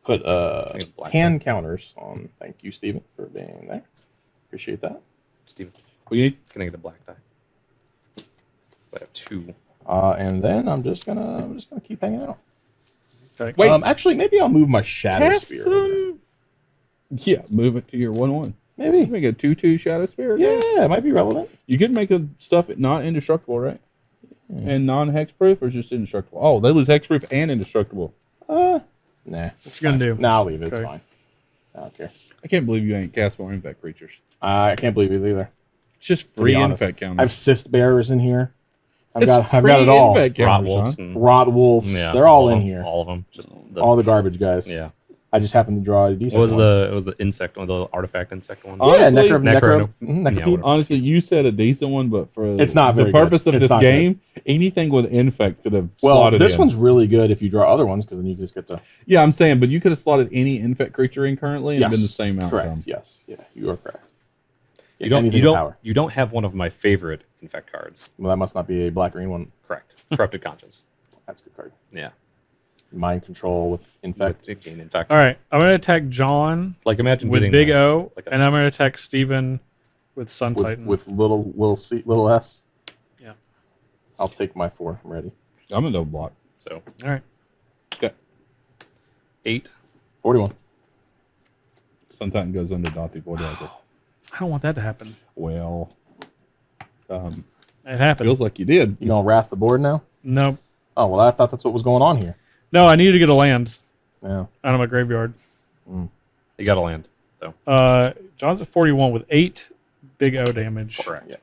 put think it's black hand counters on. Thank you, Steven, for being there. Appreciate that. Steven, Well, you, can I get a black die? I have 2. And then I'm just gonna keep hanging out. Okay. Wait. Actually, maybe I'll move my shadow cast spear. some. Yeah, move it to your 1/1. Maybe. Make a 2/2 shadow spirit. Yeah, it might be relevant. You could make a stuff not indestructible, right? And non-hexproof or just indestructible? Oh, they lose hexproof and indestructible. Nah. What you gonna do? Nah, I'll leave it. It's Okay. fine. I don't care. I can't believe you ain't cast more infect creatures. I can't believe it either. It's just To be free honest. infect counters. I have cyst bearers in here. I've It's got free it all. infect Rot counters, wolves huh? and Rot wolves. yeah, They're all of in them, here. All of them. Just All the garbage guys. Yeah. I just happened to draw a decent What was one. it was the insect one, the artifact insect one? Yeah, Honestly, necro. Yeah, Necropede. whatever. Honestly, you said a decent one, but for It's not the very purpose good. of It's this not game, anything with infect could have Well, slotted this in. one's really good if you draw other ones because then you just get to. Yeah, I'm saying, but you could have slotted any infect creature in currently and Yes, been the same outcome. Correct. Yes. Yeah, you are correct. You don't Anything you with don't power. you don't have one of my favorite infect cards. Well, that must not be a black green one. Correct. Corrupted Conscience. That's a good card. Yeah. Mind control with infect. With gain infect. All right. I'm gonna attack John Like imagine with getting Big the- O, like a- and I'm gonna attack Steven with Sun With, Titan. with little s. Yeah. I'll take my 4. I'm ready. I'm a no block. So All right. Okay. 8. 41. Sometimes goes under Dothy Voidwalker. I don't want that to happen. Well, It happened. feels like you did. You gonna wrath the board now? Nope. Oh well, I thought that's what was going on here. No, I needed to get a land Yeah. out of my graveyard. You got to land. So John's at 41 with 8 Big O damage. correct. Yeah.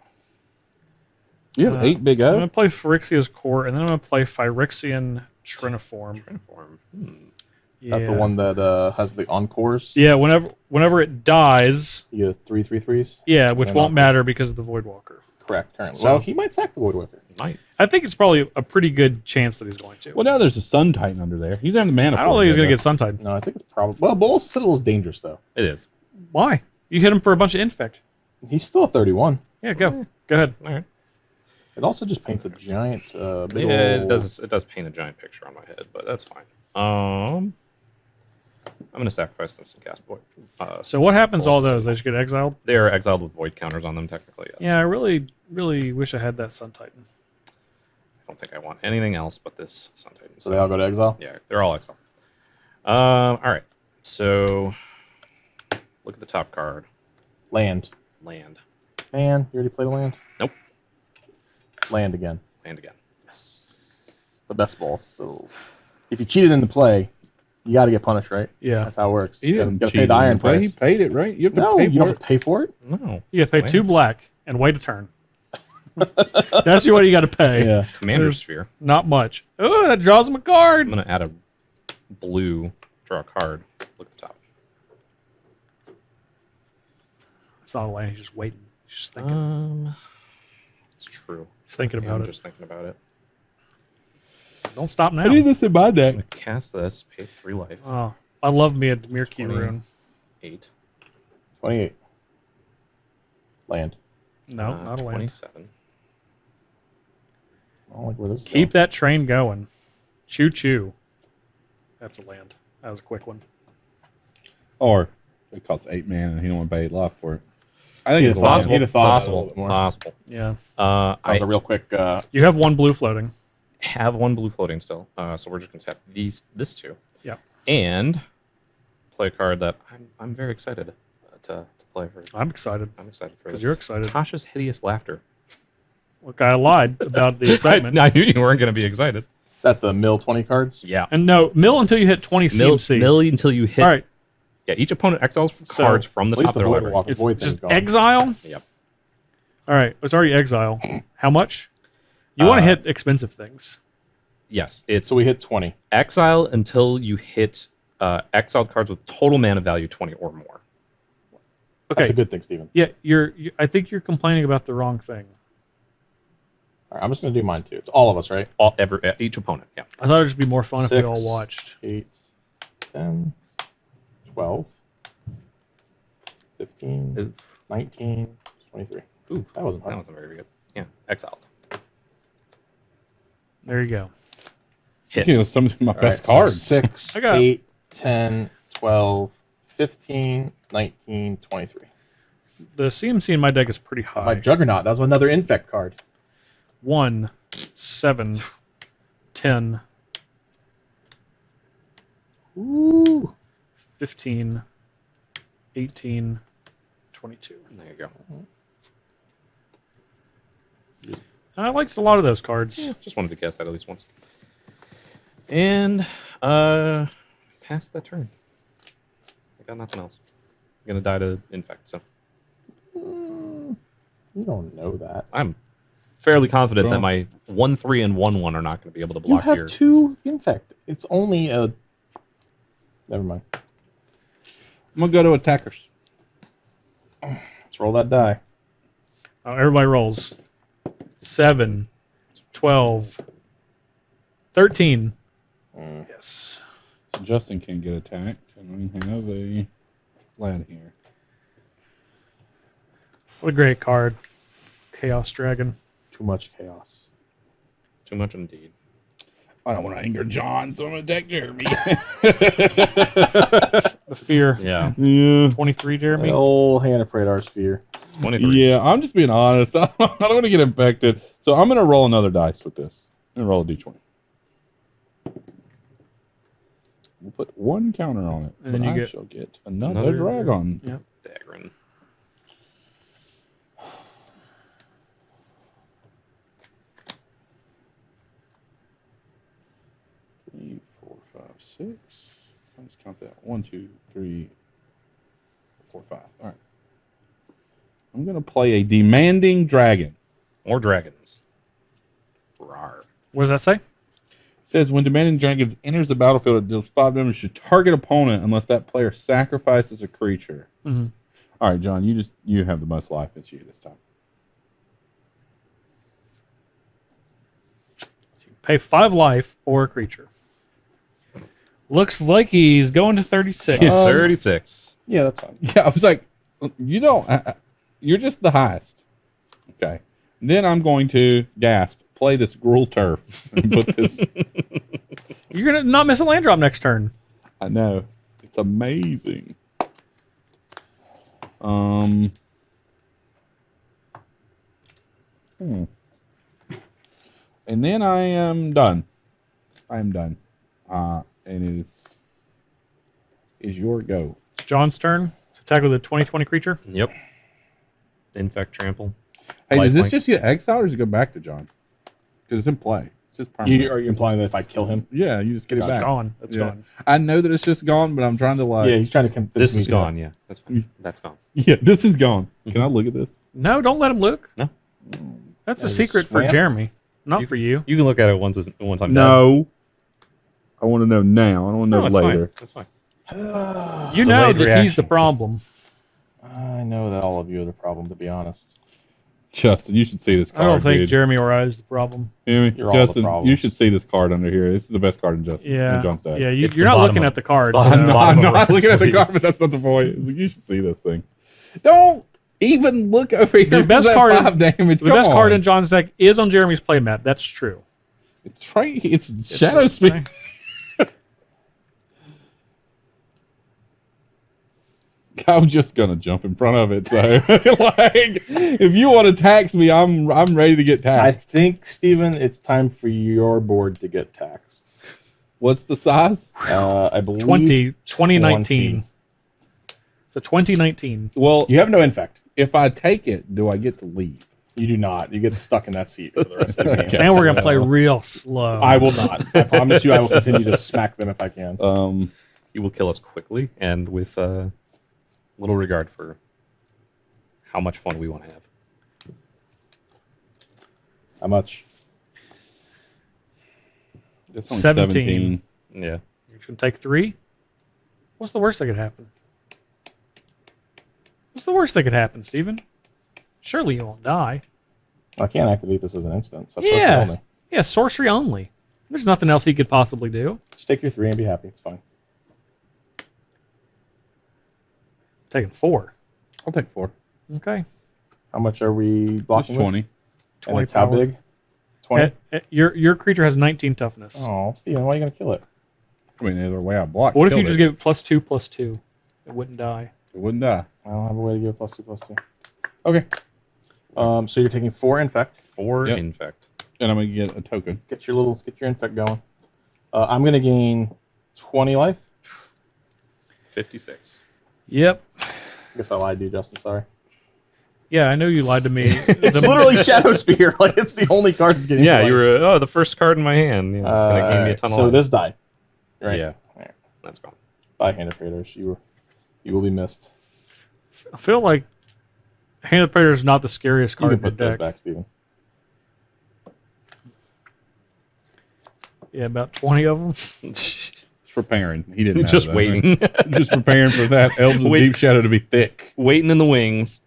You have 8 Big I'm O? gonna play Phyrexia's Court, and then I'm gonna play Phyrexian Triniform. Transform. Yeah. That's the one that has the encores. Yeah. Whenever it dies, You get 3/3/3s. yeah, which And won't encores. matter because of the Voidwalker. Correct. Currently. So- Well, he might sack the Voidwalker. Might. I think it's probably a pretty good chance that he's going to. Well, now there's a Sun Titan under there. He's on the mana. I don't think he's gonna get Sun Titan. No, I think it's probably. Well, Bolas Citadel is dangerous though. It is. Why? You hit him for a bunch of infect. He's still at 31. Yeah, go. Go ahead. All right. It also just paints a giant. Big Yeah, ol'- it does paint a giant picture on my head, but that's fine. I'm gonna sacrifice this and cast Void. So what happens to all Bolas' those? They just get exiled? They are exiled with void counters on them, technically. Yes. Yeah, I really, really wish I had that Sun Titan. I don't think I want anything else but this Sun Titan. So they all go to exile. Yeah, they're all exiled. All right. So look at the top card. Land. Land. Man, you already played a land. Nope. Land again. Land again. The best balls. So if you cheated in the play, you got to get punished, right? Yeah. That's how it works. He didn't You got to cheat pay the in iron play. price. He paid it, right? You have to No, pay you for don't it. have to pay for it. No. You got to pay Land. 2 black and wait a turn. That's what you got to pay. Yeah. Commander There's- Sphere. Not much. Oh, that draws him a card. I'm gonna add a blue. Draw a card. Look at the top. It's not a land. He's just waiting. He's just thinking. It's true. He's thinking Yeah, about I'm it. just thinking about it. Don't stop now. I need this in my I'm deck. gonna cast this. Pay 3 life. Oh, I love me a Demir Key 20. rune. 8. 28. Land. No, not a land. 27. I don't like where this is Keep that train going. Choo choo. That's a land. That was a quick one. Or it costs 8 mana and he don't want to pay 8 life for it. I think He'd it's have thought- possible. he'd have thought about it a Possible. little bit more. Possible. Yeah. That was a real quick. You have one blue floating. Have one blue floating still. So we're just going to tap this two. Yep. And play a card that I'm very excited to play for. I'm excited I'm excited for because this. you're excited. Tasha's Hideous Laughter. Look, I lied about the excitement. I knew you weren't going to be excited. that the mill 20 cards. Yeah. And no, mill until you hit 20 CMC. Mill until you hit. All right. Yeah, each opponent exiles cards from the At least top the of their void library. walk, It's void thing's just gone. exile. Yep. All right. It's already exile. How much? You want to hit expensive things. Yes, it's So we hit 20. exile until you hit exiled cards with total mana value 20 or more. Okay. That's a good thing, Steven. Yeah, I think you're complaining about the wrong thing. All right, I'm just going to do mine too. It's all of us, right? Each opponent. Yeah. I thought it'd just be more fun if we 6, all watched. 8, 10, 12, 15, Oof. 19, 23. Ooh, That wasn't that hard. wasn't very good. Yeah, exiled. There you go. Hits. You know, some of my All best right, so cards. 6, I got- 8, 10, 12, 15, 19, 23. The CMC in my deck is pretty high. My Juggernaut. That was another infect card. 1, 7, 10, Ooh. 15, 18, 22. There you go. I liked a lot of those cards. Yeah, just wanted to guess that at least once. And pass that turn. I got nothing else. I'm gonna die to infect, so You don't know that. I'm fairly confident that Draw. my 1/3 and 1/1 are not going to be able to You block have your. 2 infect. It's only a. Never mind. I'm going to go to attackers. Let's roll that die. Everybody rolls. 7, 12, 13. Yes. So Justin can get attacked. And we have a lad here. What a great card. Chaos Dragon. Too much chaos. Too much indeed. I don't want to anger John, so I'm going to attack Jeremy. The Fear. Yeah, yeah. 23, Jeremy. Oh, Hannah Pradar's fear. 23. Yeah, I'm just being honest. I don't want to get infected. So I'm going to roll another dice with this. I'm going to roll a d20. We'll put 1 counter on it. And But you I get shall get another dragon. Yep. Dagrin. 3, 4, 5, 6. Let's count that. 1, 2, 3, 4, 5. All right. I'm going to play a demanding dragon. More dragons. Rawr. What does that say? It says when demanding dragons enters the battlefield, it deals 5 damage to target opponent unless that player sacrifices a creature. Mhm. All right, John, you have the most life. It's you this time. Pay 5 life or a creature. Looks like he's going to 36. 36. Yeah, that's fine. Yeah, I was like, you don't. You're just the highest. Okay. Then I'm going to gasp. Play this Gruul Turf and put this. You're going to not miss a land drop next turn. I know. It's amazing. And then I am done. I am done. And it is your go. It's John's turn to tackle the 2020 creature. Yep. Infect trample. Hey, does this Lifelink. just get exiled or does it go back to John? Because it's in play. It's just permanent. Are you implying that if I kill him? Yeah, you just get it It's back. gone. It's Yeah. gone. I know that it's just gone, but I'm trying to like. Yeah, he's trying to convince This me is to- gone. Yeah, that's fine. That's gone. Yeah, this is gone. Can I look at this? No, don't let him look. No. That's a There's secret for Swamp. Jeremy, not for you. You can look at it once I'm done. No. I want to know now. I don't want to know it's later. fine. That's fine. You know Delayed that he's the reaction. problem. I know that all of you are the problem, to be honest. Justin, you should see this I card. don't think dude. Jeremy or I is the problem. Hear me? You're all the Justin, you problems. should see this card under here. This is the best card in Justin. Yeah. In John's deck. Yeah, It's you're the not bottom looking of- at the cards. it's bottom so- of- I'm Bottom not right looking at the sleeve. card, but that's not the point. You should see this thing. Don't. Even look over here. The for best that card- 5 damage. The Come best card on. in John's deck is on Jeremy's playmat. That's true. It's right. It's Shadow Spear. I'm just gonna jump in front of it. So, like, if you want to tax me, I'm ready to get I taxed. think, Steven, it's time for your board to get taxed. What's the size? I believe 2019. It's a 2019. Well, You have no infect. if I take it, do I get to leave? You do not. You get stuck in that seat for the rest of the game. Okay. And we're gonna play real slow. I will not. I promise you, I will continue to smack them if I can. You will kill us quickly and with little regard for how much fun we want to have. How much? That's only 17. Yeah. You can take 3. What's the worst that could happen? What's the worst that could happen, Steven? Surely you won't die. I can't activate this as an instance. That's Yeah. only. Yeah, sorcery only. There's nothing else he could possibly do. Just take your 3 and be happy. It's fine. Taking 4. I'll take 4. Okay. How much are we Just blocking? 20. With? And it's how power. big? 20. Your creature has 19 toughness. Oh, Steven, why are you gonna kill it? I mean, either way I block. What if you killed just it. gave it +2/+2? It wouldn't die. It wouldn't die. I don't have a way to give it +2/+2. Okay. So you're taking 4 infect. 4 Yep. infect. And I'm gonna get a token. Get your infect going. I'm gonna gain 20 life. 56. Yep. I guess I lied to you, Justin. Sorry. Yeah, I know you lied to me. It's literally Shadow Spear. Like it's the only card that's getting. Yeah, life. you were the first card in my hand. Yeah, it's gonna gain me a ton of So life. this died. Right. Yeah. Right. That's gone. Bye, Hand of Praetors. You will be missed. I feel like Hand of the Praetor is not the scariest You card can in the put those deck. back, Steven. Yeah, about 20 of them. Just preparing. He didn't. Just have that, right? waiting. Just preparing for that Elves of Wait. Deep Shadow to be thick. Waiting in the wings.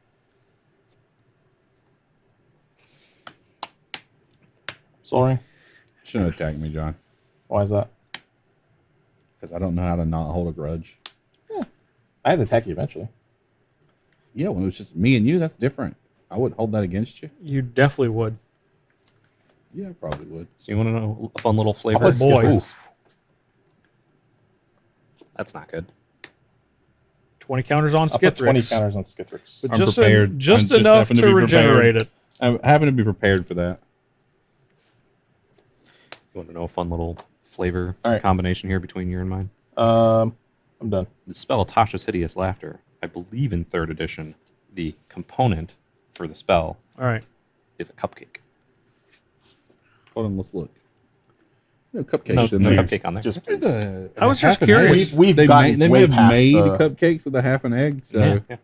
Sorry. Shouldn't attack me, John, Why is that? because I don't know how to not hold a grudge. I had to attack you eventually. Yeah, when it was just me and you, that's different. I wouldn't hold that against you. You definitely would. Yeah, I probably would. So you want to know a fun little flavor? I'll play boy. Skittles. That's not good. 20 counters on I'll put 20 Skithrix. counters on Skithrix. But I'm just, prepared. just I just enough happen to to be regenerate it. I happen to be prepared for that. You want to know a fun little flavor All right. combination here between you and mine? I'm done. The spell Tasha's Hideous Laughter. I believe in 3rd edition, the component for the spell All right. is a cupcake. Hold on, let's look. No cupcakes No, in no there. cupcake on there. Just There's a- I was half just an curious. egg. We've they gotten may way have past made the- cupcakes with a half an egg. So Yeah.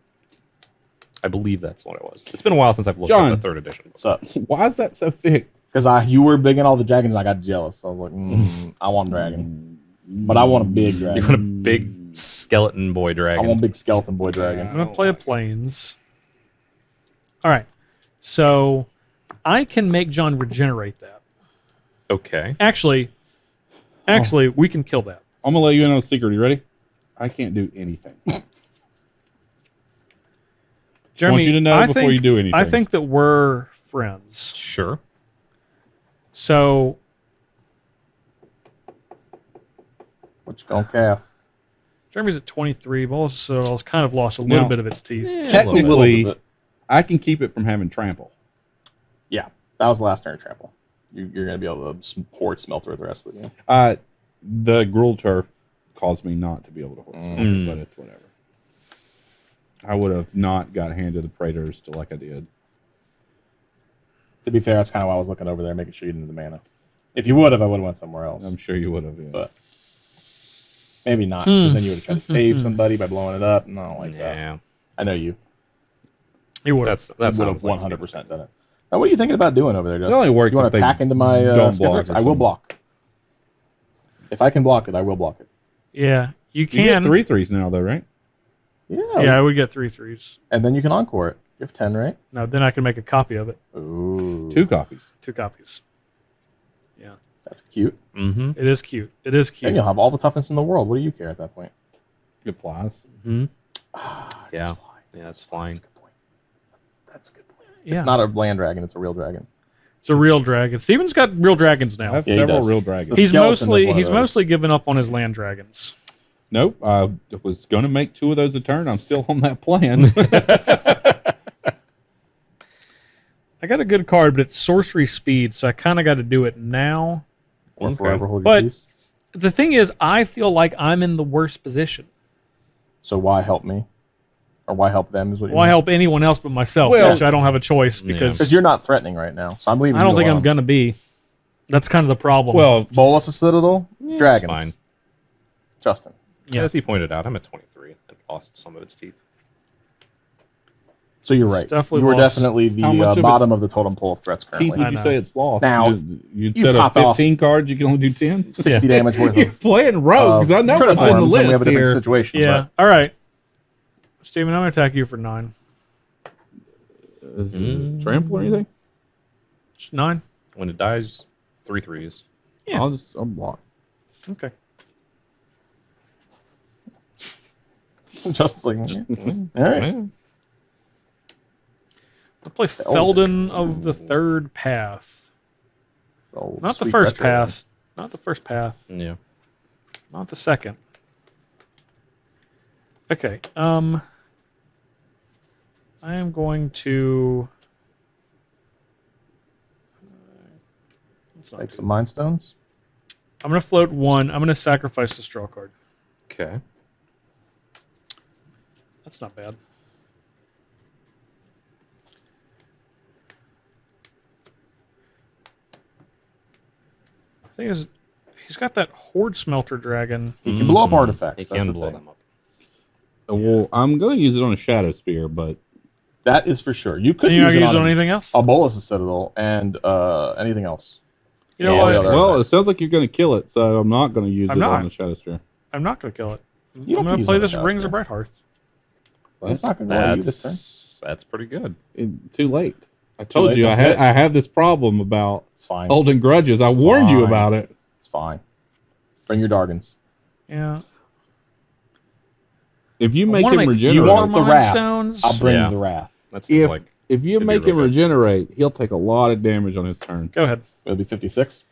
I believe that's what it was. It's been a while since I've looked John. at the 3rd edition. What's up? why is that so thick? Because you were big in all the dragons, and I got jealous. I was like, I want a dragon, but I want a big You dragon. want a big skeleton boy I dragon. want a big skeleton boy dragon. I'm going to play a Plains. All right. So I can make John regenerate that. Okay. Actually, we can kill that. I'm gonna let you in on a secret. You ready? I can't do anything. Jeremy, want you to know I before think- you do anything. I think that we're friends. Sure. So What you gonna calf? Jeremy's at 23. But also, it's kind of lost a little Now, bit of its teeth. Technically, bit. I can keep it from having trample. Yeah, that was the last turn trample. You're gonna be able to hoard smelter the rest of the game. The Gruul turf caused me not to be able to hold smelter, Mm. but it's whatever. I would have not got Hand of the Praetors to like I did. To be fair, that's kind of why I was looking over there, making sure you didn't have the mana. If you would have, I would have went somewhere else. I'm sure you would have. Yeah. But maybe not, because then you would have tried to save somebody by blowing it up. And I don't like that. Yeah. I know you. He would have. That Would have sounds like 100% done it. Now, what are you thinking about doing over there, Justin? only works You want if to they attack into my don't block Skithrix? or I will something. block. If I can block it, I will block it. Yeah, you You get can. 3/3s now, though, right? Yeah. Yeah, I would get 3/3s. And then you can encore it. You have 10, right? Now, then I can make a copy of it. Ooh. 2 copies. 2 copies. Yeah, That's cute. Mm-hmm. it is cute. It is And cute. you'll have all the toughness in the world. What do you care at that point? It flies. Mm-hmm. Yeah. Yeah, it's flying. That's a good point. Yeah. It's not a land dragon; it's a real dragon. It's a real dragon. Steven's got real dragons I now. have Yeah, he several does. real dragons. The He's skeleton mostly of one of those. given up on his land dragons. Nope. I was going to make 2 of those a turn. I'm still on that plan. I got a good card, but it's sorcery speed, so I kind of got to do it now. Or Okay. forever hold But- your peace. The thing is, I feel like I'm in the worst position. So why help me, or why help them? Is what you Why mean? help anyone else but myself? Well- Which I don't have a choice because Because you're not threatening right now, so I'm leaving. I don't you think I'm alone. gonna be. That's kind of the problem. well, Bolas of Citadel, it's dragons. fine. Justin. Yeah. As he pointed out, I'm at 23 and lost some of its teeth. So you're right. definitely You were lost. definitely the How much of bottom its of the totem pole of threats teeth currently. would I you know. say it's lost? Now, you you said of pop off 15 cards, you can only do 10? 60 damage worth You're of playing rogues. I know it's on the Tritiforms, and we have list a different here. situation. yeah. All right, Steven, I'm gonna attack you for 9. Is it trample or anything? Just 9. When it dies, 3 threes. Yeah. I'll block. Okay. But Justin's like, all right. Yeah. I'll play Felden of the Third Path. Oh, Not the sweet first retro. path. Not the first path. Yeah. Not the second. Okay. I am going to let's not Like do- some mind stones. I'm going to float 1. I'm going to sacrifice the straw card. Okay. That's not bad. The thing is, he's got that Horde Smelter Dragon. He can blow up artifacts. He That's can the blow thing. them up. Well, I'm going to use it on a Shadow Spear, but That is for sure. You could And you're not use going it to use it on on anything else? a Bolas of Citadel and anything else. You know Yeah, what? the other- well, it sounds like you're going to kill it, so I'm not going to use I'm it on not. the Shadow Spear. I'm not going to kill it. You I'm don't going to use play it on this Shadow Rings of Spear. Brighthearth. It's not going to go you this turn. That's pretty good. Too late. I told late, you that's I it. have this problem about It's fine. holding grudges. I warned you fine. about it. It's fine. Bring your Dargans. Yeah. If you I make wanna him make regenerate, You want the Mind wrath? Stones? I'll bring Yeah. the wrath. That seems if like you could be make him real good. regenerate, he'll take a lot of damage on his turn. Go ahead. It'll be 56.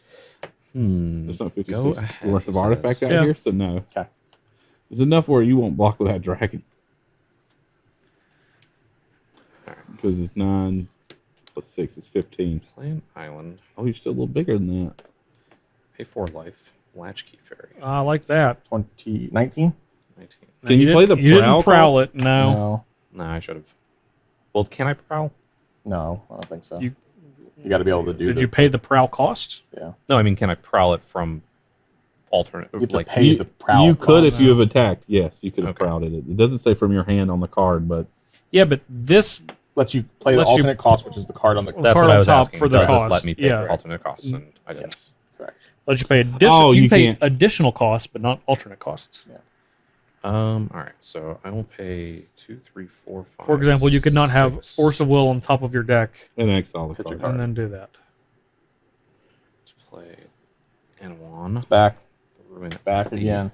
There's not 56 Go ahead, worth of he artifact says. out Yeah. here, so no. Okay. There's enough where you won't block with that dragon. Because it's 9 plus 6 is 15. Play an island. Oh, you're still a little bigger than that. Pay 4 life. Latchkey fairy. I like that. 19? 19. No, Can you play the You didn't prowl prowl cost? it. No. No. Nah, I should have. Well, can I prowl? No, I don't think so. You- You got to be able to do Did the- you pay the prowl cost? Yeah. No, I mean, can I prowl it from alternate? You have to Like, pay You, the prowl. you could if cost. you have attacked. Yes, you could have Okay. prowled it. It doesn't say from your hand on the card, but Yeah, but this Lets you play the Lets you- alternate cost, which is the card on the. that's card what I on was top asking. for the Does this cost. let me pay Yeah. for alternate costs? And I didn't. Yes, correct. lets you pay Oh, you you pay can't. additional costs, but not alternate costs. All right. So I will pay 2, 3, 4, 5. For example, you could not have 6. Force of Will on top of your deck an exile the Hit your card. card. and then do that. Let's play N1. Back. Ruin Back Thief. again.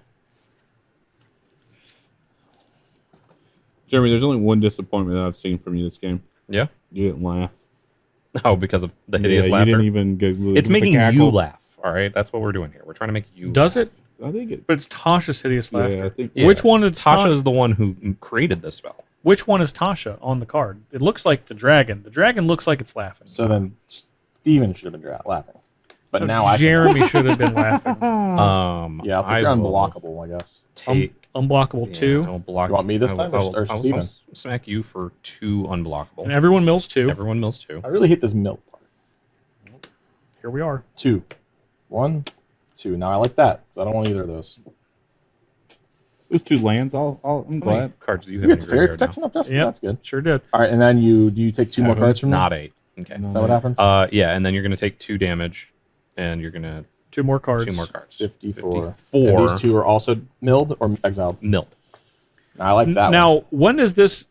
Jeremy, there's only one disappointment that I've seen from you this game. Yeah. You didn't laugh. Oh, because of the hideous Yeah, laughter. you didn't even go. It's with the making you cackle. laugh. All right. That's what we're doing here. We're trying to make you. Does laugh. it? I think it. But it's Tasha's hideous laughter. Yeah, I think. Yeah. Which one is Tasha Tasha? is the one who created this spell. Which one is Tasha on the card? It looks like the dragon. The dragon looks like it's laughing. So then Steven should have been laughing. But now I can. Jeremy should have been laughing. Yeah, I'll take your unblockable, I guess. Take Unblockable 2. I'll block. You want me this I time will- or I will Steven? smack you for 2 unblockable. And everyone mills 2. Everyone mills 2. I really hate this milk part. Here we are. 2. 1, 2. Now I like that. 'Cause I don't want either of those. There's 2 lands. I'm How many glad. cards do you You have in get your fairy graveyard now? protection up, Justin? Yep. That's good. Sure did. All right, and then do you take 2 more 7. cards from me? Not 8. Okay. Is that what happens? Yeah, and then you're going to take 2 damage, and you're going to 2 more cards. 2 more cards. 54. 54. And these 2 are also milled or exiled? Milled. I like that one. Now, when does this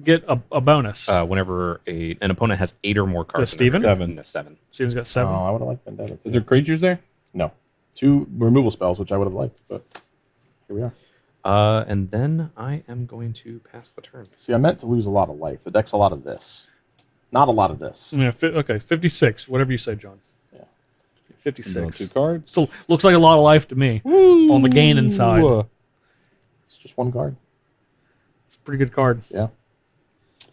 get a bonus? Whenever an opponent has 8 or more cards. Does Steven? 7. No, 7. Steven's got 7. Oh, I would have liked Vendetta. Is Too. there creatures there? No. 2 removal spells, which I would have liked, but here we are. And then I am going to pass the turn. See, I meant to lose a lot of life. The deck's a lot of this. Not a lot of this. Yeah, okay, 56. Whatever you say, John. Yeah. I'm going 56. 2 cards. So looks like a lot of life to me. On the gaining side. Ooh. It's just one card. It's a pretty good card. Yeah. I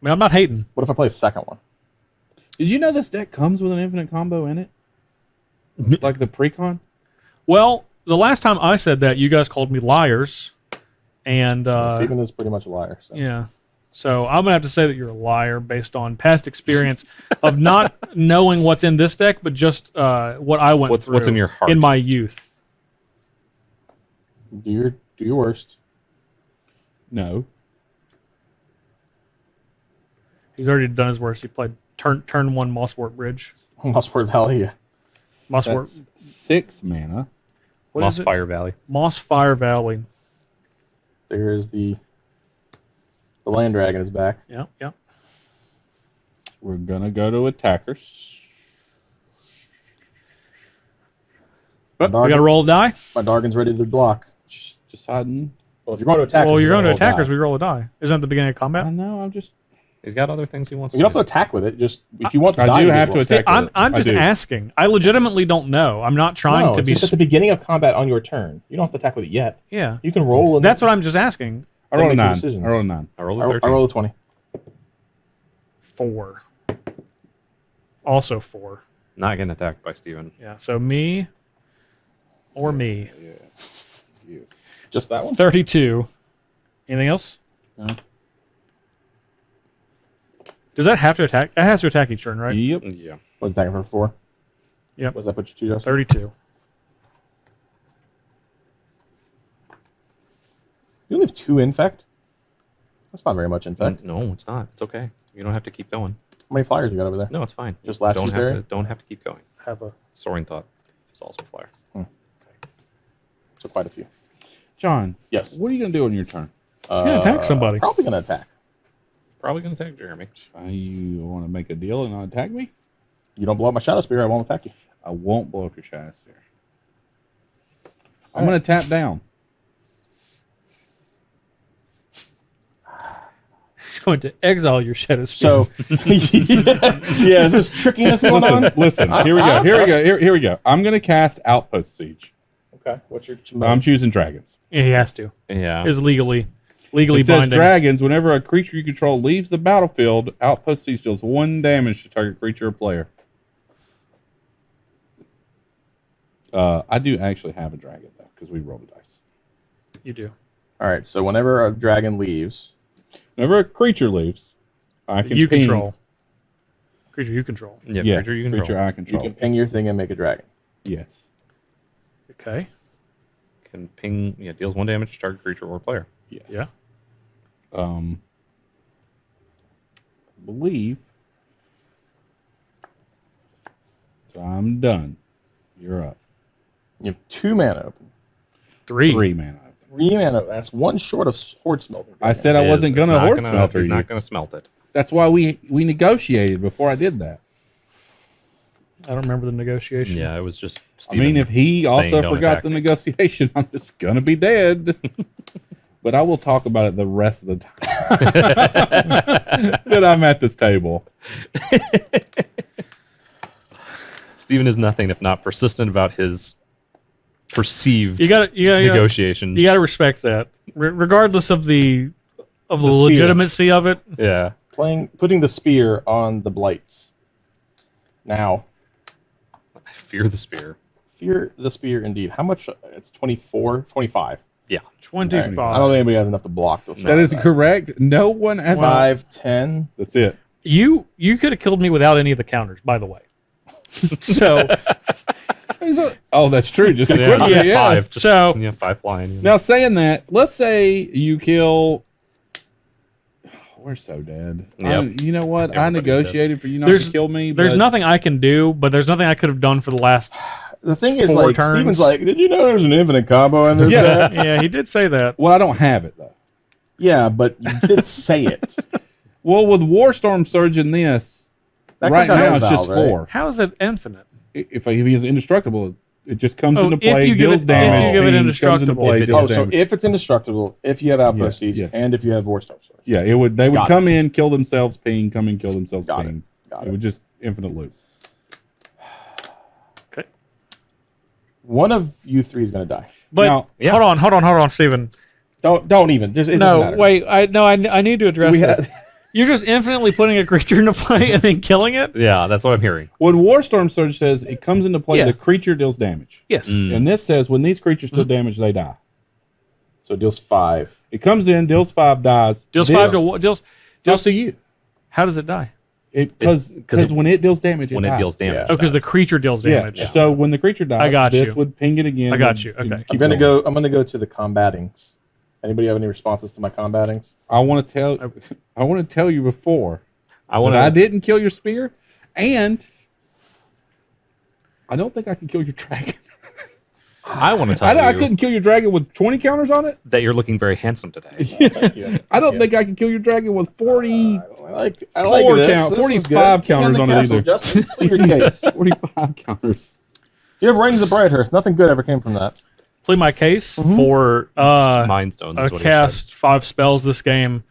mean, I'm not hating. What if I play a second one? Did you know this deck comes with an infinite combo in it? Like the precon? Well, the last time I said that, you guys called me liars. And Steven is pretty much a liar. So. yeah. So I'm gonna have to say that you're a liar based on past experience of not knowing what's in this deck, but just what I went through. What's in your heart? in my youth. Do your worst. No. He's already done his worst. He played turn 1 Mosswort Bridge. Mosswort Valley. Yeah. Mosswort. That's 6 mana. What Moss is it? Fire Valley. Moss Fire Valley. There's the land dragon is back. Yeah, yeah. We're going to go to attackers. But we got to roll a die. My Dargon's ready to block. Just deciding. Well, if you're going to attack, Well, you're going to attackers. We roll a die. Isn't that the beginning of I combat? know, I'm just... He's got other things he wants You don't to have to attack with it. Just if you want to I die, do you have roll. to attack. I'm I just do. asking. I legitimately don't know. I'm not trying No, to it's be. just at the beginning of combat on your turn. You don't have to attack with it yet. Yeah. You can roll. And That's what I'm just asking. I roll a make your 9. decisions. I roll a 9. I roll a I 13. roll a 20. 4. Also 4. Not getting attacked by Steven. Yeah. So me or me. Yeah. Just that one. 32. Anything else? No. Does that have to attack? It has to attack each turn, right? Yep. Yeah. Was attacking for 4? Yep. What does that put you to, Justin? 32. You only have 2 infect? That's not very much infect. No, it's not. It's okay. You don't have to keep going. How many flyers you got over there? No, it's fine. Just last don't have Tuesday? to. Don't have to keep going. Have a. Soaring Thought is also a flyer. So quite a few. John, Yes. what are you going to do on your turn? He's gonna attack somebody. Probably going to attack. Probably gonna attack Jeremy. You want to make a deal and not attack me? You don't blow up my Shadow Spear, I won't attack you. I won't blow up your shadow sphere. I'm going to tap down. He's going to exile your Shadow Spear. So, yeah, is this trickiness going on? Listen. Here we go. Here we go. I'm going to cast Outpost Siege. Okay, what's your... I'm choosing dragons. Yeah, he has to. Yeah. Is legally It says binding. dragons. Whenever a creature you control leaves the battlefield, Outpost Siege deals 1 damage to target creature or player. I do actually have a dragon though, because we rolled the dice. You do. All right, so whenever a dragon leaves... Whenever a creature leaves, I can You ping- control. Creature you control. Yeah. Yes, Creature you control. creature I You control. can ping your thing and make a dragon. Yes. Okay. Can ping. Yeah. Deals 1 damage to target creature or player. Yes. Yeah. I believe. So I'm done. You're up. You have 2 mana open. 3. 3 mana. 3 mana, that's 1 short of Horde Smelter. I said I wasn't It's gonna not horde smelter He's you. not gonna smelt it. That's why we negotiated before I did that. I don't remember the negotiation. Yeah. It was just. I mean, if he saying also don't forgot attack the me. negotiation, I'm just gonna be dead. But I will talk about it the rest of the time that I'm at this table. Steven is nothing if not persistent about his perceived You got to negotiation. You got to respect that, regardless of the spear. legitimacy of it. Yeah. Putting the spear on the blights. Now, I fear the spear. fear the spear indeed. How much? It's 24, 25. Yeah. 25. I don't think anybody has enough to block those. That is correct. No one ever. 5, 10. That's it. You could have killed me without any of the counters, by the way. So Oh, that's true. Just Yeah, quickly, just yeah. 5. Just, So- yeah, 5 flying. Now, saying that, let's say you kill. We're so dead. Yep. You know what? I Everybody's negotiated for you not There's- to kill me. there's but nothing I can do, but there's nothing I could have done for the last. The thing is, 4 like, turns. Steven's like, did you know there's an infinite combo in this? Yeah. deck?" Yeah, he did say that. Well, I don't have it though. Yeah, but you did say it. Well, with Warstorm Surge in this, That right could now have it's just Val, right? 4. How is it infinite? If he is indestructible, It just comes Oh, into if play, you give deals it- damage. if you give it ping, indestructible. comes into play, If it- deals Oh, so damage. if it's indestructible, if you have outburst siege, yeah. and if you have war storm source. Yeah, it would. They would Got come in, kill themselves, ping, come in, kill themselves, Got ping. Got It it. would just infinite loop. Okay. One of you three is going to die. But Now- Yeah. hold on, Steven. Don't even. Just, it doesn't No, matter. wait. I need to address We this. have- You're just infinitely putting a creature into play and then killing it. Yeah, that's what I'm hearing. When Warstorm Surge says it comes into play, Yeah. the creature deals damage. Yes. And this says when these creatures deal damage, they die. So it deals 5. It comes in, deals 5, dies. Deals This- 5 to what? Deals to you. How does it die? Because when it deals damage, When dies. it deals damage. Yeah. Oh, because the it creature deals Yeah. damage. So when the creature dies, I got this you. would ping it again. I got and- you. and Okay. keep going. I'm gonna go to the combatings. Anybody have any responses to my combatings? I want to tell you before. I want I to. didn't kill your spear, and I don't think I can kill your dragon. I want to tell I you couldn't kill your dragon with 20 counters on it. that you're looking very handsome today. Thank you. I don't think I can kill your dragon with 40, I like Four this. count- This is 45 good. Get in counters the on it castle, either. Justin, plead your case. 45 counters. You have Rings of Brighthearth. Nothing good ever came from that. Plead my case. For Uh, Mind Stones. I Is what he cast 5 spells this game.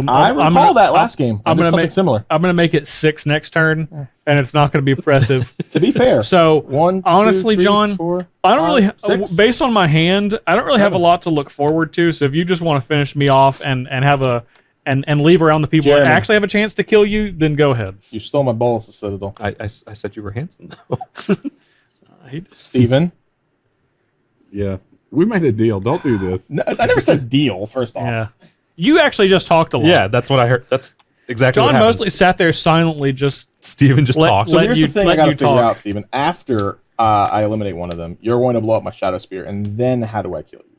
I recall that last game. I'm gonna something make similar. I'm gonna make it 6 next turn, and it's not gonna be impressive. To be fair, So one, two, honestly, three, John, four, I don't really, five, 6. based on my hand, I don't really have a 7. lot to look forward to. So if you just want to finish me off and have a and leave around the people that Jeremy. actually have a chance to kill you, then go ahead. You stole my balls, the Citadel. I said you were handsome, though. Steven. Yeah. We made a deal. Don't do this. No, I never said deal, first off. Yeah, you actually just talked a lot. Yeah, that's what I heard. That's exactly John what happened. mostly sat there silently, just Steven just let- talked. So let here's you- the thing let I got to you figure talk. out, Steven. After I eliminate one of them, you're going to blow up my Shadow Spear, and then how do I kill you?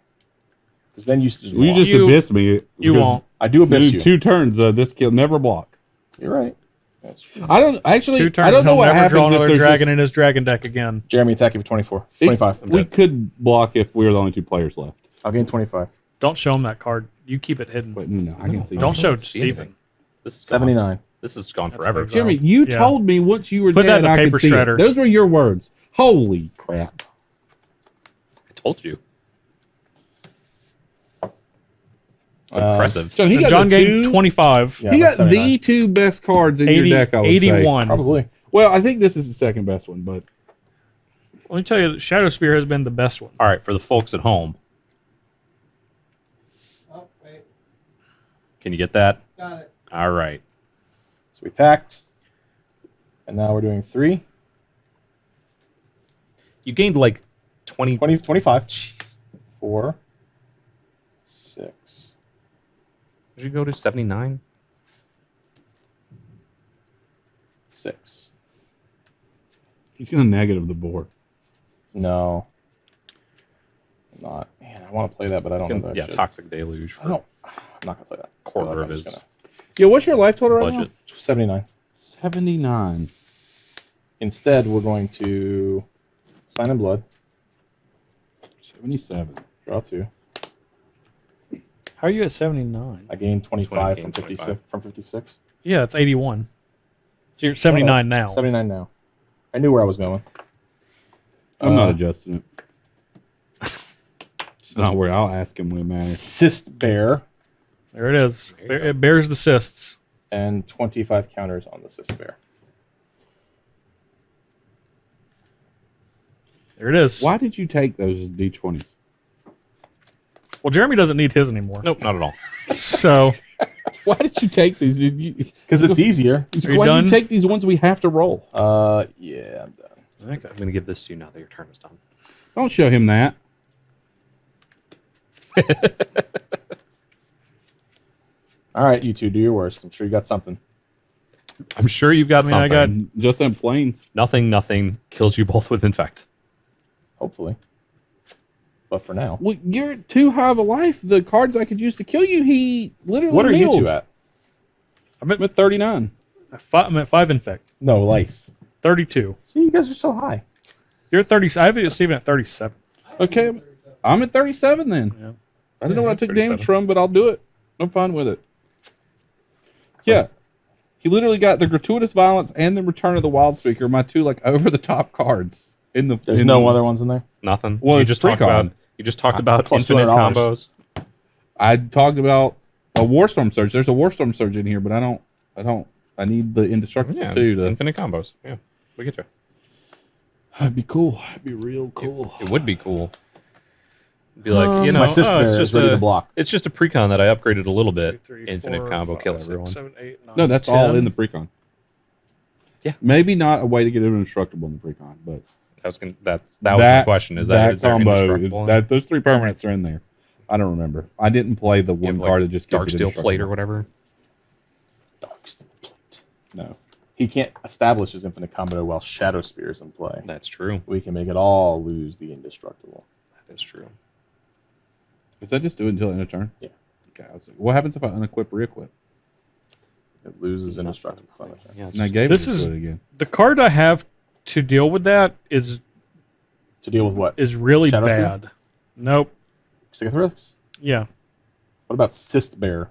Because then you just Well, you walk. just You- abyss me. you because won't. I do abyss you. 2 turns. This kill never block. You're right. That's true. I don't actually. 2 turns. I don't know he'll what never happens draw if another there's dragon just- in his dragon deck again. Jeremy, attack you for 24. 25. We could block if we were the only 2 players left. I'll gain 25. Don't show him that card. You keep it hidden. But no, I can see. Don't it. show see anything. Steven. This is gone. 79. This is gone That's forever. big. Jimmy, you Yeah. told me once you were Put that dead, in the I paper could see shredder. it. Those were your words. Holy crap! I told you. It's Uh, impressive. John, he got John the gained 2 25. Yeah, he that's got 79. the 2 best cards in 80, your deck. I would say. 81. Probably. Well, I think this is the second best one, but Let me tell you, Shadow Spear has been the best one. All right, for the folks at home, Oh, wait. can you get that? Got it. All right. So we attacked. And now we're doing 3. You gained like 20. 20, 25. 4. 6. Did you go to 79? 6. he's gonna negative the board. No. I'm not. Man, I want to play that, but I don't know that I Yeah, should. Toxic Deluge. I don't. I'm not going to play that. Quarter I feel like of I'm his just Yeah, what's your life total right budget. gonna- 79. 79. Instead, we're going to Sign in Blood. 77. Draw 2. How are you at 79? I gained 25 from 25. 56. From 56. Yeah, it's 81. So you're at 79 now. 79 now. I knew where I was going. I'm not Uh, adjusting it. It's not where I'll ask him when it matters. Cyst Bear There it is. It bears the cysts. and 25 counters on the Cyst Bear. There it is. Why did you take those D20s? Well, Jeremy doesn't need his anymore. Nope, not at all. So Why did you take these? Because it's easier. Are you Why did done? you take these ones we have to roll? Yeah, I'm done. Okay, I'm going to give this to you now that your turn is done. Don't show him that. All right, you two, do your worst. I'm sure you got something. I'm sure you've got I mean, I something. got- Just in planes. Nothing kills you both with Infect. Hopefully. But for now. Well, you're too high of a life. The cards I could use to kill you, he literally What are you milled. two at? I'm at 39. I'm at 5 infect. No, life. 32. See, you guys are so high. You're at 30. I have you Steven at 37. Okay, I'm at 37 then. Yeah. I don't know what I took 37. damage from, but I'll do it. I'm fine with it. Yeah. He literally got the gratuitous violence and the return of the wild speaker, my two like over the top cards. There's no other ones in there. Nothing. Well, you it's just talked precon. about. You just talked about Plus infinite $200. combos. I talked about a Warstorm Surge. There's a Warstorm Surge in here, but I need the Indestructible Yeah, too. To infinite combos. Yeah, we get you. That'd be cool. It'd be real cool. It would be cool. Be like, My sister it's is just ready a to block. It's just a precon that I upgraded a little bit. 2, 3, Infinite 4, combo 5, kill 6, everyone. 7, 8, 9, No, that's 10. all in the precon. Yeah. Maybe not a way to get it indestructible in the precon, but That was my question. Is that is there combo is indestructible in it? that those 3 permanents are in there? I don't remember. I didn't play the You one have, card like, that just Dark gives it Steel Plate or indestructible. whatever. Dark Steel Plate. No. He can't establish his infinite combo while Shadow Spear is in play. That's true. We can make it all lose the indestructible. That is true. Does that just do it until end of turn? Yeah. Okay. I was like, what happens if I unequip re-equip? It loses indestructible. on the turn. Yeah, it's And I just- gave This it is- to it again. The card I have to deal with that is To deal with what? really Shadow Spear? bad. Nope. Sigathorix? Yeah. What about Cyst Bear?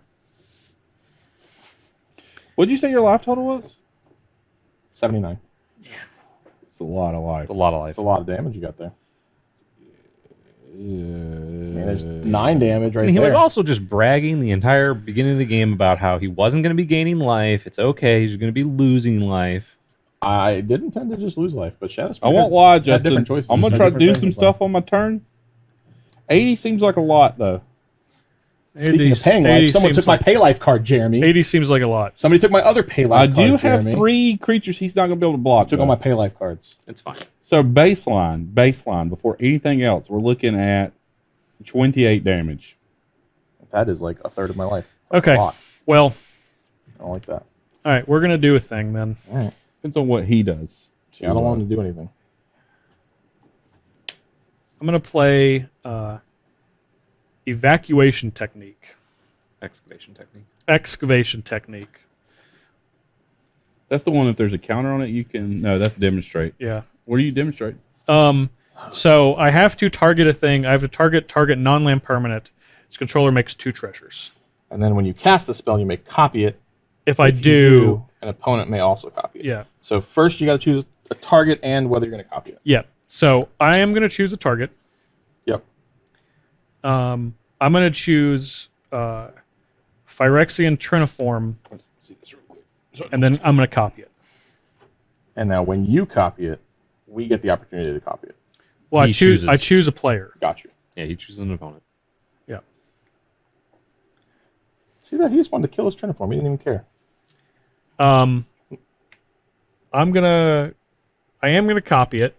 What'd you say your life total was? 79. It's a lot of life. a lot of life. That's a lot of damage you got there. I mean, there's 9 damage right And he there. was also just bragging the entire beginning of the game about how he wasn't going to be gaining life. It's okay. He's going to be losing life. I did intend to just lose life, but Shadow Spear I won't lie, had Justin. different choices. I'm gonna Had try to different do things some in play. stuff on my turn. 80 seems like a lot, though. Speaking of paying life, someone took my pay life card, Jeremy. 80 seems like a lot. Somebody took my other pay I life card, do have Jeremy. 3 creatures he's not gonna be able to block. Took though. all my pay life cards. It's fine. So baseline, before anything else, we're looking at 28 damage. That is like a third of my life. That's Okay. a lot. Well, I don't like that. all right. We're going to do a thing then. All right. Depends on what he does. See, I don't want him to do anything. I'm going to play Evacuation Technique. Excavation technique. Excavation Technique. That's the one. If there's a counter on it, you can. No, that's demonstrate. Yeah. What do you demonstrate? So I have to target a thing. I have to target non-land permanent. Its controller makes 2 treasures. And then when you cast the spell, you may copy it. If I If you do, an opponent may also copy it. yeah. So first you got to choose a target and whether you're going to copy it. Yeah. So I am going to choose a target. Yep. I'm going to choose Phyrexian Triniform, Let's see this real quick. and then I'm going to copy it. And now when you copy it, we get the opportunity to copy it. Well, He I chooses. choose a player. Got you. Yeah, he chooses an opponent. Yeah. See that? He just wanted to kill his Triniform. He didn't even care. I am gonna copy it,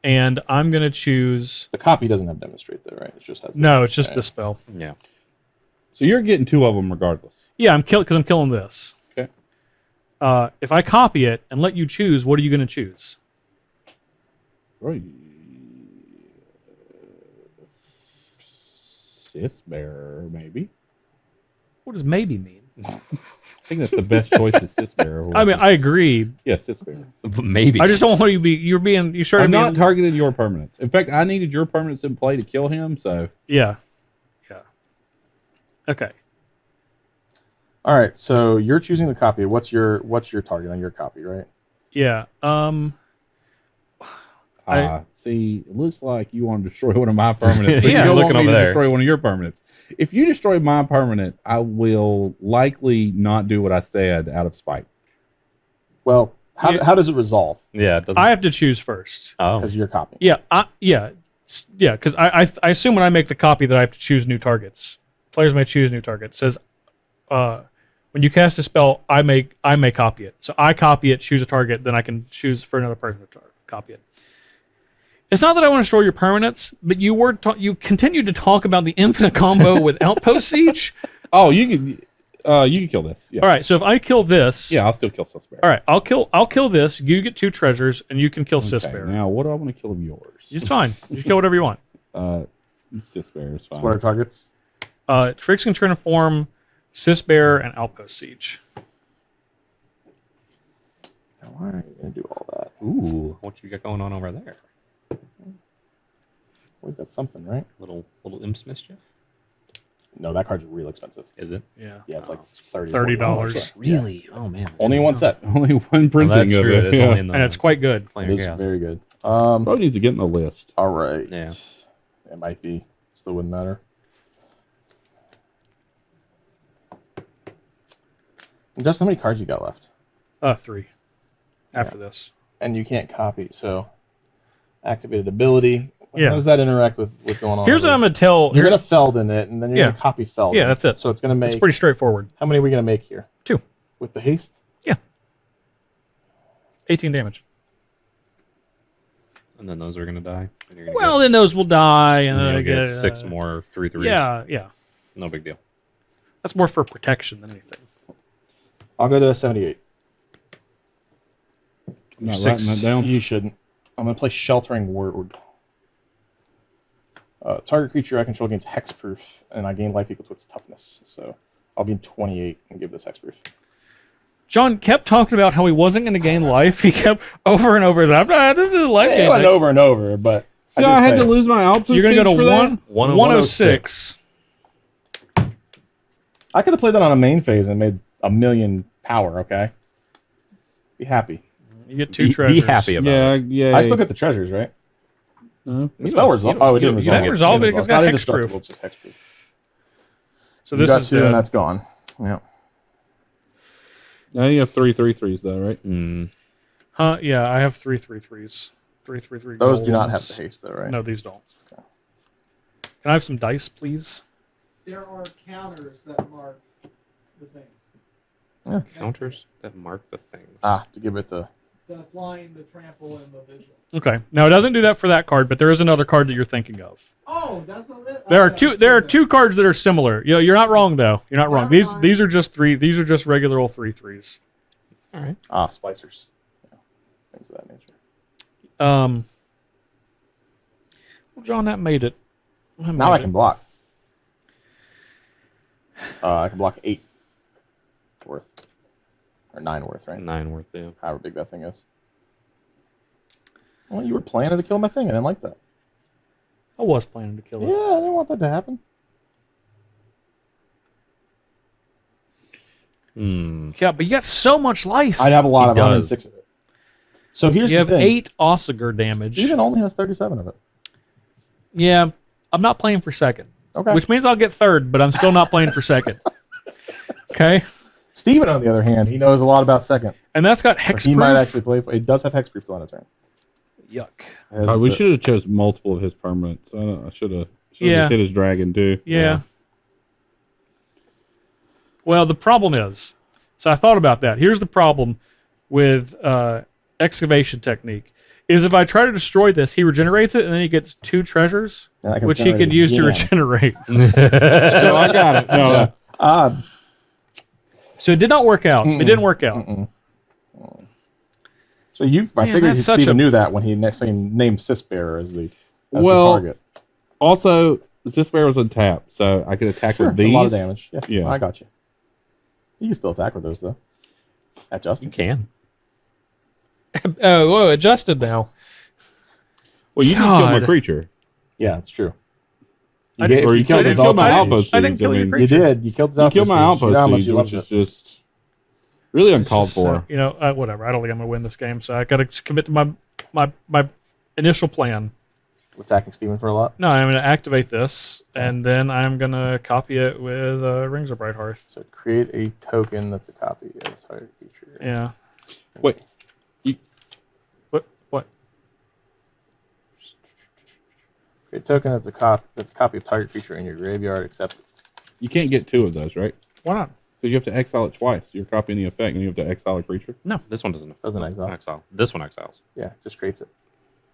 and I'm gonna choose. The copy doesn't have demonstrate though, right? It just has. No, it's just Right. the spell. Yeah. So you're getting 2 of them regardless. Yeah, I'm killing this. Okay. If I copy it and let you choose, what are you gonna choose? Right. Sith Bearer, maybe. What does maybe mean? I think that's the best choice is Sith Bearer. I mean, I agree. yeah, Sith Bearer. Maybe. I just don't want you to be. You started I'm not being. targeting your permanents. In fact, I needed your permanents in play to kill him, so Yeah. Yeah. Okay. All right. So you're choosing the copy. What's your target on your copy, right? Yeah. see, it looks like you want to destroy one of my permanents. But Yeah, you don't looking want me over to there. destroy one of your permanents. If you destroy my permanent, I will likely not do what I said out of spite. Well, how Yeah. does it resolve? Yeah, it doesn't. I have to choose first. Oh, Because you're copying. Yeah. Yeah. Because I assume when I make the copy that I have to choose new targets. Players may choose new targets. It says, when you cast a spell, I may copy it. So I copy it, choose a target, then I can choose for another person to copy it. It's not that I want to destroy your permanents, but you continued to talk about the infinite combo with Outpost Siege. Oh, you can kill this. Yeah. All right, so if I kill this, Yeah, I'll still kill Suspect. All right, I'll kill this. You get 2 treasures, and you can kill Okay, Cisbear. now, what do I want to kill of yours? It's fine. You can kill whatever you want. Cisbear is fine. What are targets? Fricks can turn to form, Cisbear, and Outpost Siege. Now, why are you going to do all that? ooh, what you got going on over there? Always got something, right? Little imps mischief, No, that card's real expensive. is it? Yeah. Yeah, it's like $30. $30. Really? Oh man. Only in one set. Only one Well, printing that's of true. it. It's yeah. only in the And it's quite good. It player is chaos. very good. Probably needs to get in the list. All right. Yeah. It might be. Still wouldn't matter. Just how many cards you got left? 3. After this. And you can't copy, so activated ability. Yeah. How does that interact with what's going on? Here's what I'm going to tell. You're going to Felden it, and then you're Yeah. going to copy Felden. Yeah, that's it. So it's going to make... It's pretty straightforward. How many are we going to make here? 2. With the haste? Yeah. 18 damage. And then those are going to die. And you're gonna Well, then those will die, and get, then I you'll get get 6 more 3/3s. Yeah. No big deal. That's more for protection than anything. I'll go to 78. I'm not 6. writing that down. You shouldn't. I'm going to play Sheltering Ward. Target creature I control gains hexproof, and I gain life equal to its toughness. So I'll gain 28 and give this hexproof. John kept talking about how he wasn't going to gain life. He kept over and over. I'm not, this is a life It gain. went over and over, but So did I had say to it. lose my output. So you're going to go to 106. I could have played that on a main phase and made a million power, okay? Be happy. You get 2 treasures. Be happy about Yeah, it. yeah. I still get the treasures, right? No. The spell resolve. Oh, it didn't you resolve. don't resolve it, it's got not hexproof. indestructible, it's just hexproof. So You this got is 2 and dead. that's gone. Yeah. Now you have 3 3/3s though, right? Mm. Huh? Yeah, I have 3 3/3s. 3 3/3. Those do not have golds. the haste, though, right? No, these don't. Okay. Can I have some dice, please? There are counters that mark the things. Counters that mark the things. To give it the... The flying, the trample, and the vigil. Okay. Now it doesn't do that for that card, but there is another card that you're thinking of. Oh, that's not it. There are Okay, two. There are so 2 cards that are similar. You're not wrong though. You're not wrong. Never These mind. these are just 3. These are just regular old 3/3s. All right. splicers. Yeah. Things of that nature. Well, John, that made it. Now I can block. I can block 8 worth. Or 9 worth, right? 9 worth, yeah. However big that thing is. Well, you were planning to kill my thing. I didn't like that. I was planning to kill Yeah, it. I didn't want that to happen. Hmm. Yeah, but you got so much life. I'd have a lot He of 1 and does. 6 of it. So here's You the have thing. 8 Ossiger damage. Steven only has 37 of it. Yeah, I'm not playing for second. Okay. Which means I'll get third, but I'm still not playing for second. Okay? Steven, on the other hand, he knows a lot about second. And that's got So hexproof. he might actually play. It does have hexproof on a turn. Yuck. We should have chose multiple of his permanents. I should have Yeah. just hit his dragon too. Yeah. Well, the problem is, so I thought about that. Here's the problem with excavation technique. Is if I try to destroy this, he regenerates it, and then he gets 2 treasures, And I can which he regenerate can use to again. regenerate. So I got it. No, So it did not work out. It didn't work out. So I Man, figured that's such Steven a- knew that when he named Sisbearer as the Well, target. also this bear was untapped, so I could attack Sure, with these. a lot of damage. Yeah, Yeah. I got you. You can still attack with those though. At Justin. You can. Oh, whoa, adjusted now. Well, you didn't kill my God. creature. Yeah, it's true. I didn't- Or you killed didn't his kill my outpost outpost siege. I didn't siege. kill your You creature. did. You killed his You killed my outpost siege. You know outpost how much siege, you which loved is it. just really uncalled So, for. whatever. I don't think I'm going to win this game, so I got to commit to my initial plan. Attacking Steven for a lot. No, I'm going to activate this, and then I'm going to copy it with Rings of Bright Hearth. So create a token that's a copy of a target feature. Yeah. Wait, What? Create a token that's a copy of target feature in your graveyard, except you can't get 2 of those, right? Why not? So you have to exile it twice. You're copying the effect, and you have to exile a creature. No. This one doesn't. Doesn't exile. This one exiles. yeah, just creates it.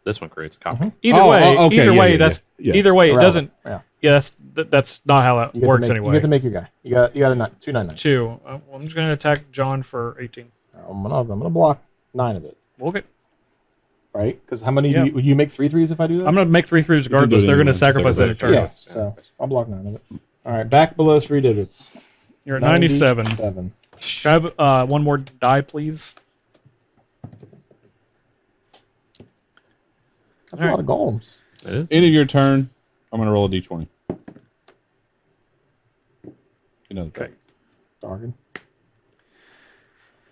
This one creates a copy. Either Oh, way, okay, either yeah, way, yeah, that's yeah. either way. It Irrelevant. doesn't. Yeah. Yeah, that's not how that You get works to make, anyway. You get to make your guy. You got a 2/9/9. 2. Well, I'm just going to attack John for 18. I'm gonna block 9 of it, Okay. right? Because how many? Yeah. Do you make 3/3s if I do that? I'm going to make 3 3s do regardless. it They're going to anyway, sacrifice that sacrifice. eternal. Yeah. So I'll block 9 of it. All right, back below 3 digits. You're at 97. 97. Can I have one more die, please? That's a lot of golems. It is. End of your turn. I'm going to roll a d20. Another Okay. Dargan.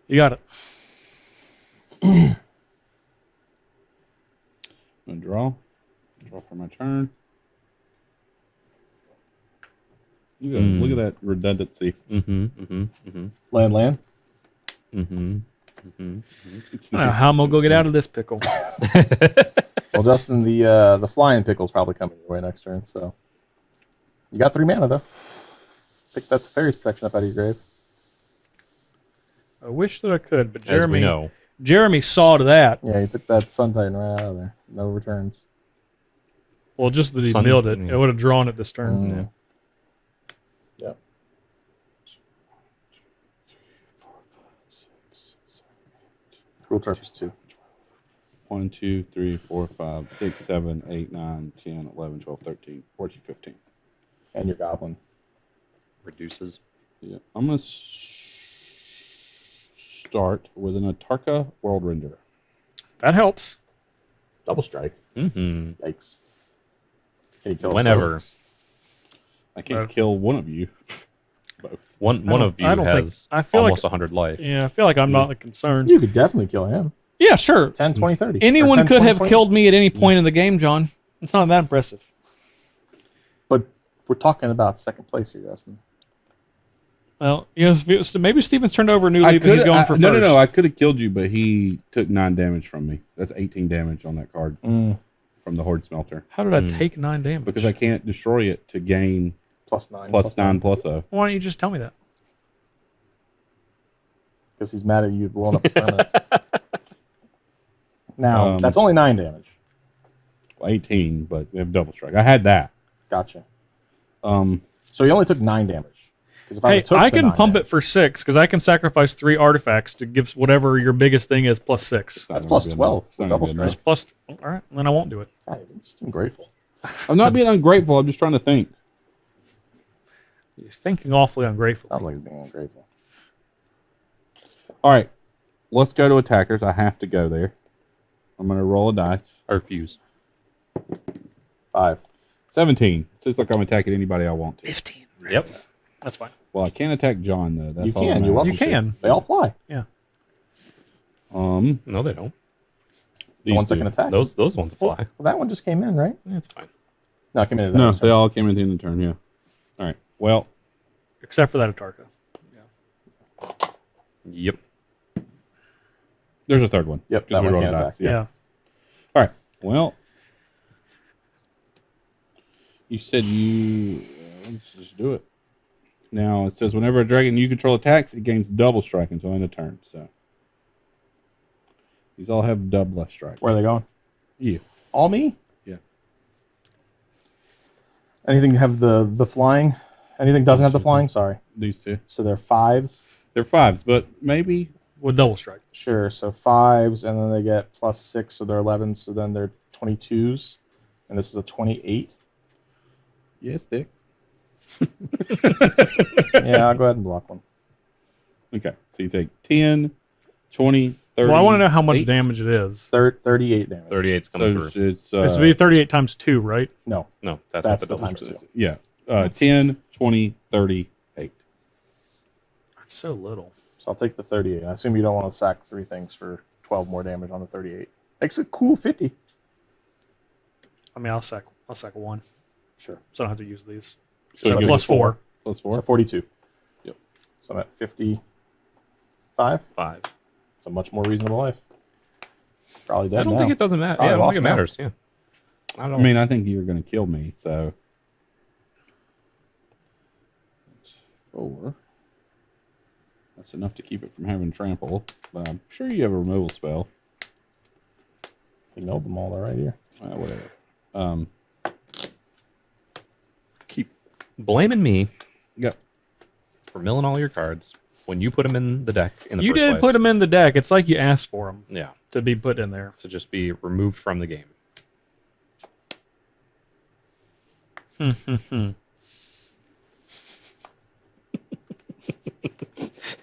You got it. I'm gonna draw. Draw for my turn. Look at that redundancy. Land. It's I don't know how I'm gonna go get out of this pickle. Well, Justin, the flying pickle's probably coming your way next turn, so you got 3 mana though. Pick that fairy's protection up out of your grave. I wish that I could, but As we know. Jeremy saw to that. Yeah, he took that Sun Titan right out of there. No returns. Well, just that he Sun- milled it. yeah. It would have drawn it this turn. Mm. Yep. 'Cruel Turf is 2. 1, 2, 3, 4, 5, 6, 7, 8, 9, 10, 11, 12, 13, 14, 15. And your goblin. Reduces. Yeah. I'm going to start with an Atarka World Render. That helps. Double strike. Mm-hmm. Yikes. Can you kill us Whenever. both? I can't kill one of you. Both. One of you I don't think- has I feel like- almost 100 life. Yeah, I feel like I'm not concerned. You could definitely kill him. Yeah, sure. 10, 20, 30. Or Anyone 10, could 20, have 20. killed me at any point in the game, John. It's not that impressive. But we're talking about second place here, Justin. Well, maybe Steven's turned over a new leaf and he's going for first. No. I could have killed you, but he took 9 damage from me. That's 18 damage on that card from the Horde Smelter. How did I take 9 damage? Because I can't destroy it to gain Plus 9. plus 9 plus 0. Why don't you just tell me that? Because he's mad at you blowing up the permanent. Now, Um, that's only 9 damage. 18, but we have double strike. I had that. Gotcha. Um, So he only took 9 damage. 'Cause if Hey, took I the can 9 pump damage- it for 6 because I can sacrifice 3 artifacts to give whatever your biggest thing is plus 6. it's not That's gonna plus be 12 enough. It's not for gonna double be strike. It's enough. plus. All right, then I won't do it. God, you're just ungrateful. I'm not being ungrateful. I'm just trying to think. You're thinking awfully ungrateful. Sounds like he's being ungrateful. All right, let's go to attackers. I have to go there. I'm going to roll a dice. I refuse. 5. 17. It says like I'm attacking anybody I want to. 15. Yep. That's fine. Well, I can't attack John though. That's You all that can. You're welcome. You can. They all fly. Yeah. No, they don't. The ones that can attack. Those ones fly. Well, that one just came in, right? Yeah, it's fine. No, it came in. at that No, one. they all came in at the end of the turn. Yeah. All right. Well, Except for that Atarka. Yep. there's a third one. Yep, 'Cause that we one rolled can't dice. attack. Yeah. All right. Well, you said you. Let's just do it. Now it says whenever a dragon you control attacks, it gains double strike until end of turn. So these all have double strike. Where are they going? You. All me? Yeah. Anything have the flying? Anything doesn't have the flying? Sorry. These two. So they're 5s. They're 5s, but maybe With double strike. Sure. So 5s, and then they get plus 6, so they're 11s. So then they're 22s, and this is a 28. yes, Dick. Yeah, I'll go ahead and block one. Okay, so you take 10, 20, 30. Well, I want to know how much damage it is. 38 damage. 38's coming So through. it's It's to be 38 times 2, right? No, No, that's that's what the the double times strike 2. is. yeah, 10, 20, 30, 8. That's so little. So I'll take the 38. I assume you don't want to sack 3 things for 12 more damage on the 38. Makes a cool 50. I mean, I'll sack 1, Sure. so I don't have to use these. So it So gives plus you 4. Plus So 4. 42. Yep. So I'm at 55. 5. It's a much more reasonable life. Probably dead I don't now. think it doesn't matter. Probably Yeah, I don't think lost it now. matters. Yeah. I I don't. mean, I think you're going to kill me, so. 4. That's enough to keep it from having trample, but I'm sure you have a removal spell. Ignored them all. They're right here. Whatever. keep blaming me Yep. for milling all your cards when you put them in the deck in the You first did place. put them in the deck. It's like you asked for them Yeah. to be put in there. To just be removed from the game.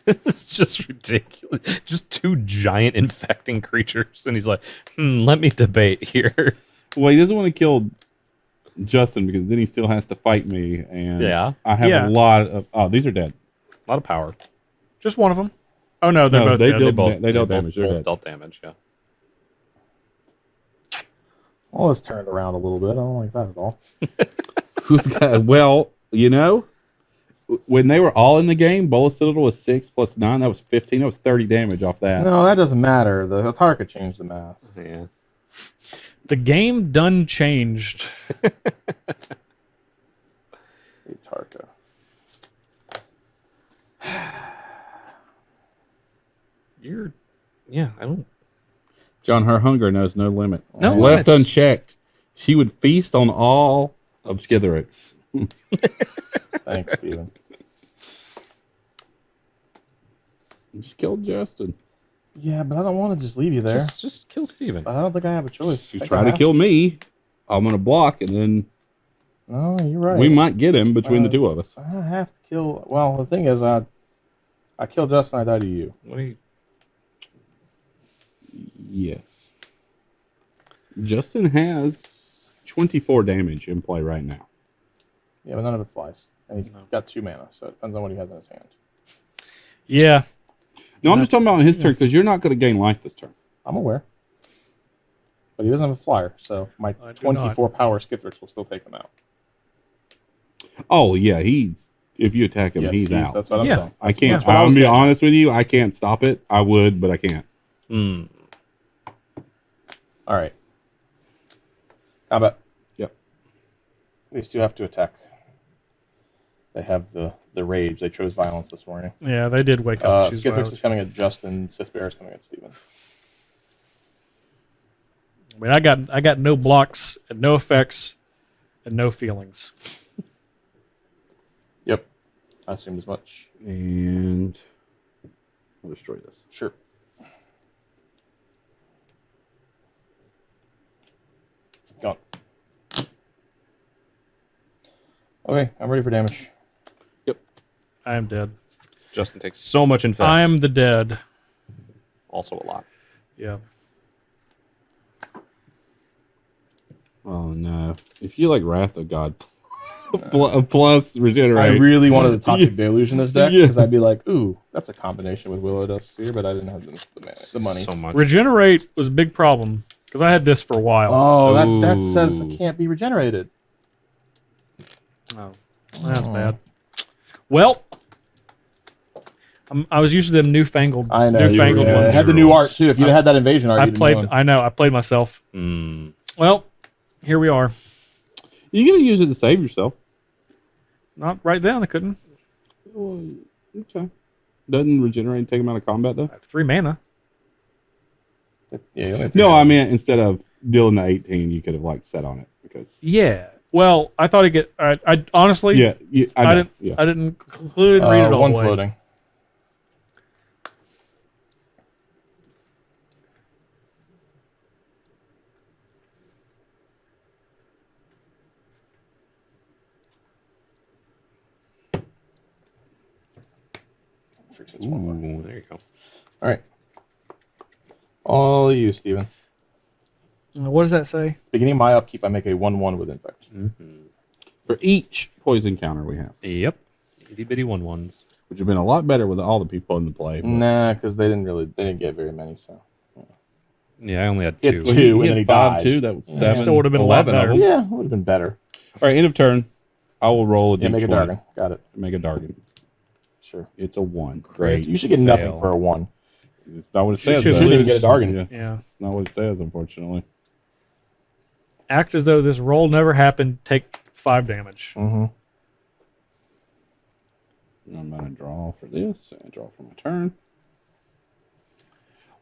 It's just ridiculous. Just 2 giant infecting creatures, and he's like, "Let me debate here." Well, he doesn't want to kill Justin because then he still has to fight me, and Yeah. I have Yeah. a lot of. Oh, these are dead. A lot of power. Just one of them. Oh no, they're No, both they dead. dealt- Both, they dealt both- damage. They're both dead. dealt damage. Yeah. Well, it's turned around a little bit. I don't like that at all. Well, when they were all in the game, Bola Citadel was 6 plus 9. That was 15. That was 30 damage off that. No, that doesn't matter. The Hatarka changed the math. Yeah. The game done changed. Hatarka. I don't. John, her hunger knows no limit. No Left limits. unchecked, she would feast on all of Skitherix. Thanks, Steven. Just killed Justin. Yeah, but I don't want to just leave you there. Just kill Steven. I don't think I have a choice. You I think try I to have- kill me, I'm gonna block, and then No, you're right. we might get him between the two of us. I have to kill. Well, the thing is, I killed Justin. I died to you. What are you? Yes. Justin has 24 damage in play right now. Yeah, but none of it flies, and he's got 2 mana, so it depends on what he has in his hand. Yeah. No, I'm just talking about on his turn because you're not going to gain life this turn. I'm aware, but he doesn't have a flyer, so my I do 24 power Skithrix will still take him out. Oh yeah, if you attack him, Yes, he's out. That's what I'm Yeah. saying. I can't. That's what I I'll was be getting at. honest with you. I can't stop it. I would, but I can't. All right. Combat. Yep. These two have to attack. They have the rage. They chose violence this morning. Yeah, they did wake up. and choose Skithrix violence. is coming at Justin. Sith Bear is coming at Steven. I mean, I got no blocks and no effects and no feelings. Yep. I assumed as much. And I'll destroy this. Sure. Gone. Okay, I'm ready for damage. I am dead. Justin takes so much infect. I am the dead. Also a lot. Yeah. Oh no! If you like Wrath of God plus regenerate, I really wanted the Toxic Deluge in this deck Yeah. because I'd be like, ooh, that's a combination with Willow Dust here, but I didn't have the money. So much. Regenerate was a big problem because I had this for a while. Oh, that says Ooh. it can't be regenerated. Oh, that's bad. Well, I was using them newfangled. I know. Newfangled It ones. had the new art too. If you'd had that invasion art, I you'd have played. known. I know. I played myself. Mm. Well, here we are. you're gonna use it to save yourself. Not right then. I couldn't. Okay. Doesn't regenerate and take him out of combat though? I had 3 mana. Yeah, you only have No, three I mana. mean instead of dealing the 18, you could have like set on it because Yeah. Well, I thought he'd get. I honestly. yeah, I know. didn't. Yeah. I didn't conclude and read it all one the way. floating. It's one more. Ooh, there you go. All right. All you, Steven. What does that say? Beginning my upkeep, I make a 1/1 with infect. For each poison counter we have, Yep. Itty bitty 1/1s. which have been a lot better with all the people in the play. but- Nah, because they didn't get very many. So Yeah, I only had Hit 2. two. He and hit then he 5 died. too. That was 7. Still would've been a lot 11 of better. them. yeah, it would have been better. All right, end of turn. I will roll a Yeah, make a d20. Dargon. Got it. Make a Dargon. Sure. It's a 1. Great. You should get Fail. nothing for a 1. It's not what it You says. should though. shouldn't even get a Dargon. Yeah. It's not what it says, unfortunately. Act as though this roll never happened. Take 5 damage. Mm-hmm. I'm going to draw for this and draw for my turn.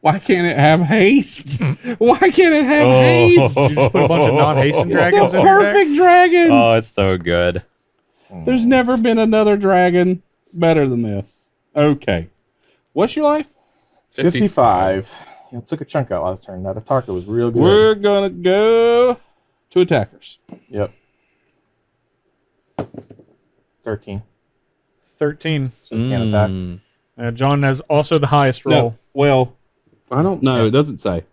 Why can't it have haste? Why can't it have haste? Did you just put a bunch of non-hasten It's dragons the in your deck? perfect dragon. Oh, it's so good. There's never been another dragon better than this. Okay. What's your life? 55. You know, took a chunk out last turn. That Atarka was real good. We're going to go to attackers. Yep. 13. 13. So you can't attack. John has also the highest roll. No, well, I don't know. It doesn't say.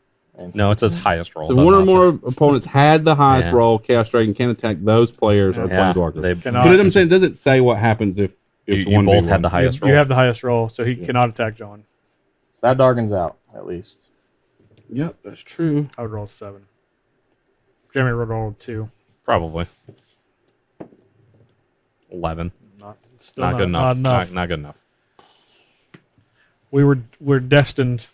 No, it says highest roll. So Does one or not say- more opponents had the highest Yeah. roll. Chaos Dragon can attack those players or Yeah, planeswalkers. they- Cannot. But I'm saying it doesn't say what happens if You one both had the highest roll. You have the highest roll, so he cannot attack John. So that Dargon's out, at least. Yep, that's true. I would roll 7. Jeremy rolled all 2. Probably 11. Still Not good enough. Not enough. Not good enough. We're destined.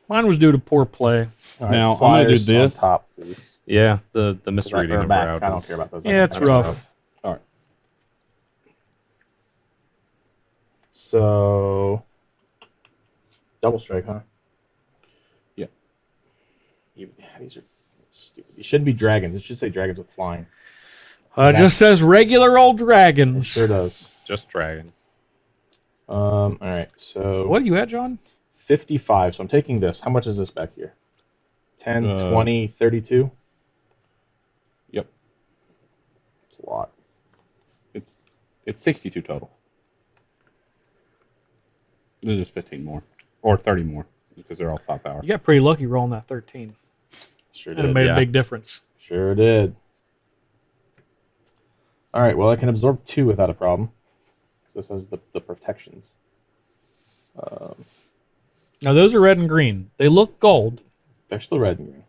Mine was due to poor play. All right, Now, I'm gonna do flyers on this. Top, please. Yeah, the misreading Or of back. route. I don't is- care about those. Yeah, it's That's rough. All right. So, double strike, huh? Yeah. These are stupid. These shouldn't be dragons. It should say dragons with flying. It just says regular old It dragons. sure does. Just dragon. All right. So What are you at, John? 55. So I'm taking this. How much is this back here? 10, 20, 32? Yep. It's a lot. It's 62 total. There's just 15 more. Or 30 more. Because they're all 5 power. You got pretty lucky rolling that 13. Sure And it did. made yeah. a big difference. Sure did. All right. Well, I can absorb 2 without a problem. This has the protections. Now those are red and green. They look gold. They're still red and green.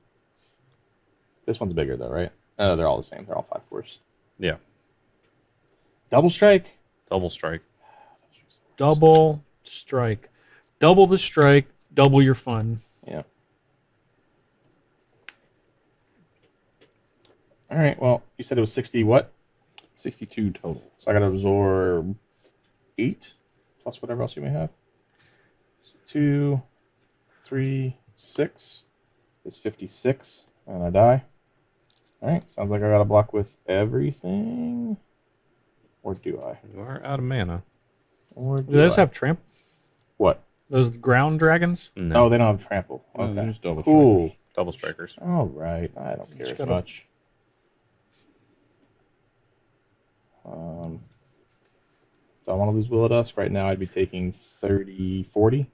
This one's bigger though, right? No, they're all the same. They're all 5/4s. Yeah. Double strike. Double strike. Double strike. Double the strike. Double your fun. Yeah. All right. Well, you said it was 60 what? 62 total. So I got to absorb 8 plus whatever else you may have. So 2, 3, 6 is 56, and I die. All right. Sounds like I got to block with everything. Or do I? You are out of mana. Or Do those I? have tramp? What? Those ground dragons? No. Oh, they don't have trample. No, Okay. they're just double Cool. strikers. Double strikers. All right. I don't care Just as gotta- much. So I want to lose Will of Dusk. Right now, I'd be taking 30, 40.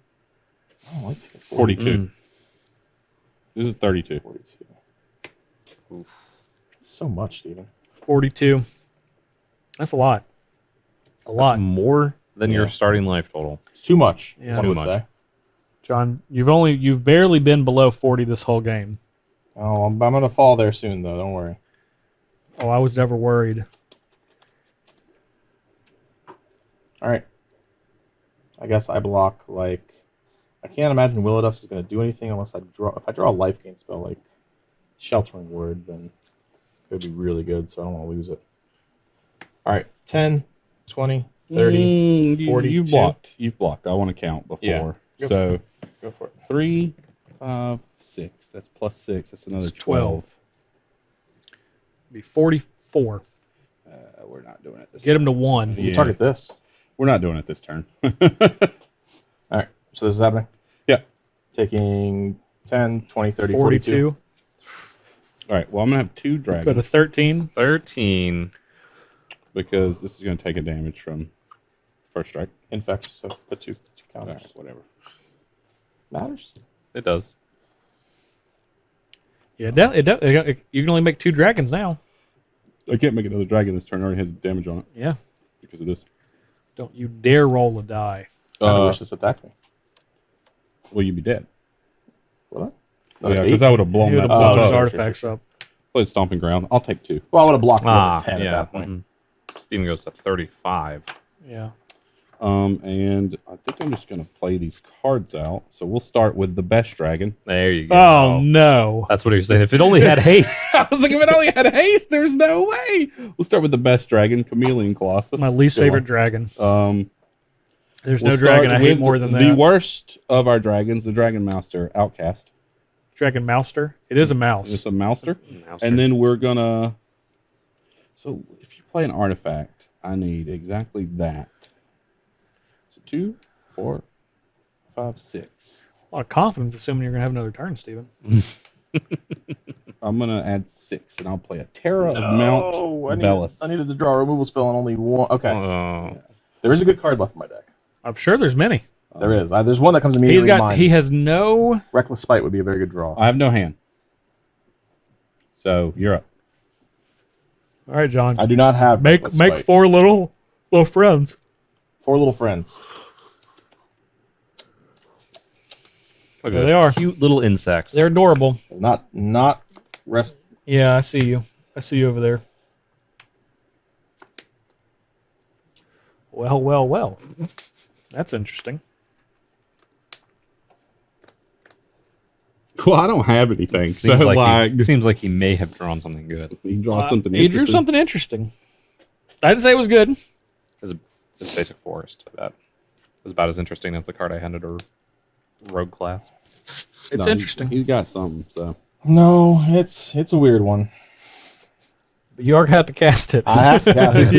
Oh, I like taking 40. 42. Mm. This is 32. 42. It's so much, Steven. 42. That's a lot. A lot. That's more than your Yeah. starting life total. It's too much. Yeah. One Too would much. say. John, you've barely been below 40 this whole game. Oh, I'm going to fall there soon, though. Don't worry. Oh, I was never worried. All right. I guess I block, like... I can't imagine Will of Dusk is going to do anything unless I draw... If I draw a life gain spell, like Sheltering Word, then it would be really good, so I don't want to lose it. All right. 10, 20, 30, 42. You've blocked. You've blocked. I want to count before. Yeah. Go So Go for it. 3, 5, 6. That's plus 6. That's another It's 12. 12. Be 44. We're not doing it this Get turn. him to 1. You Yeah. target this. We're not doing it this turn. All right. So this is happening. Yeah. Taking 10, 20, 30, 42. 42. All right. Well, I'm going to have 2 Go to dragons 13. 13. because this is going to take a damage from first strike. Infect, so put 2 All counters. right, whatever. Matters. It does. Yeah, you can only make 2 dragons now. I can't make another dragon this turn. It already has damage on it Yeah. because of this. Don't you dare roll a die. I wish this attacked me. Well, you'd be dead. Would I? Yeah, Eight? because I would have blown You would that have blown stuff his up. artifacts up. Played Stomping Ground. I'll take 2. Well, I would have blocked Ah, 10 yeah. at that point. mhm. Steven goes to 35. Yeah. And I think I'm just going to play these cards out. So we'll start with the best dragon. There you go. Oh, no. That's what he was saying. If it only had haste. I was like, if it only had haste, there's no way. We'll start with the best dragon, Chameleon Colossus. My least Good favorite one. dragon. There's We'll no dragon I start hate with more than the that. worst of our dragons, the Dragon Mouster, Outcast. Dragon Mouster. It is a mouse. It's a Mouster. Mouster. And then we're going to... So if you play an artifact, I need exactly that. So 2, 4, 5, 6. A lot of confidence, assuming you're going to have another turn, Steven. I'm going to add 6, and I'll play a Terra of Mount Bellis. I needed to draw a removal spell and only one. Okay. Oh. There is a good card left in my deck. I'm sure there's many. There is. There's one that comes immediately to mind. He has no. Reckless Spite would be a very good draw. I have no hand. So you're up. All right, John. I do not have Make Reckless make Spite. 4 little friends. 4 little friends. Look There at they those are. Cute little insects. They're adorable. Not rest Yeah, I see you. I see you over there. Well, well, well. That's interesting. Well, I don't have anything. Seems so, like seems like he may have drawn something good. you can draw something He drew interesting. something interesting. I didn't say it was good. It's a basic forest. That was about as interesting as the card I handed her. Rogue class. It's No, interesting. He's got something, so. No, it's a weird one. But you are going to have to cast it. I have to cast it.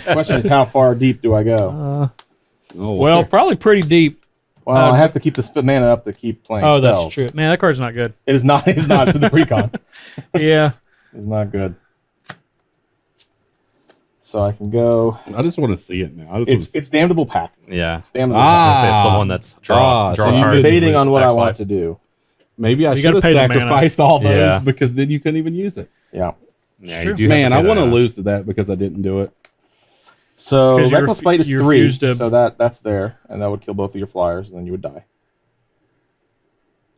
The question is, how far deep do I go? Oh, Well, probably pretty deep. Well, I have to keep the mana up to keep playing Oh, spells. that's true. Man, that card's not good. It is not. It's not. It's in the precon. Yeah. It's not good. So I can go. I just want to see it now. I just It's damnable pack. Yeah. It's damnable. I was Pack. gonna say it's the one that's draw so So you I'm did debating on what I X want life. to do. maybe I You should gotta have pay the mana. sacrificed all those Yeah. because then you couldn't even use it. Yeah. Yeah, Sure. you do Man, I have to want to get a- lose to that because I didn't do it. So Because you Reckless Bite is you 3, refused to- so that's there, and that would kill both of your flyers, and then you would die.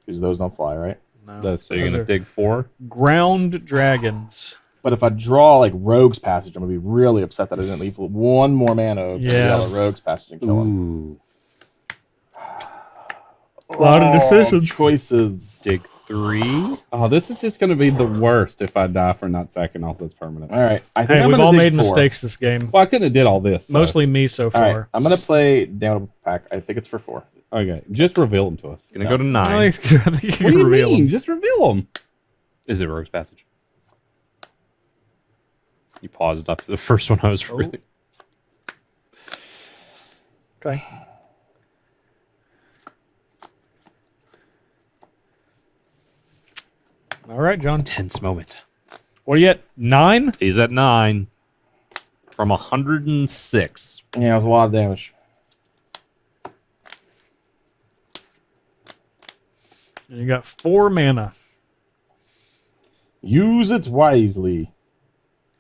Because those don't fly, right? No. That's So you're Those gonna are dig 4. ground dragons. But if I draw like Rogue's Passage, I'm gonna be really upset that I didn't leave one more mana to Yeah. yell at Rogue's Passage and kill him. Ooh. A lot of decisions. Choices. Dig 3. Oh, this is just going to be the worst if I die for not sacking off those permanents. All right. I think Hey, I'm we've gonna all dig made 4. mistakes this game. Well, I couldn't have did all this. so- Mostly me so All far. right. I'm gonna play Damnable Pack. I think it's for 4. Okay, just reveal them to us. Gonna go to 9. I think you What do can you reveal mean? them. Just reveal them. Is it Rogue's Passage? You paused after the first one. I was really. Okay. All right, John. Tense moment. What are you at? 9? He's at 9 from 106. Yeah, it was a lot of damage. And you got 4 mana. Use it wisely.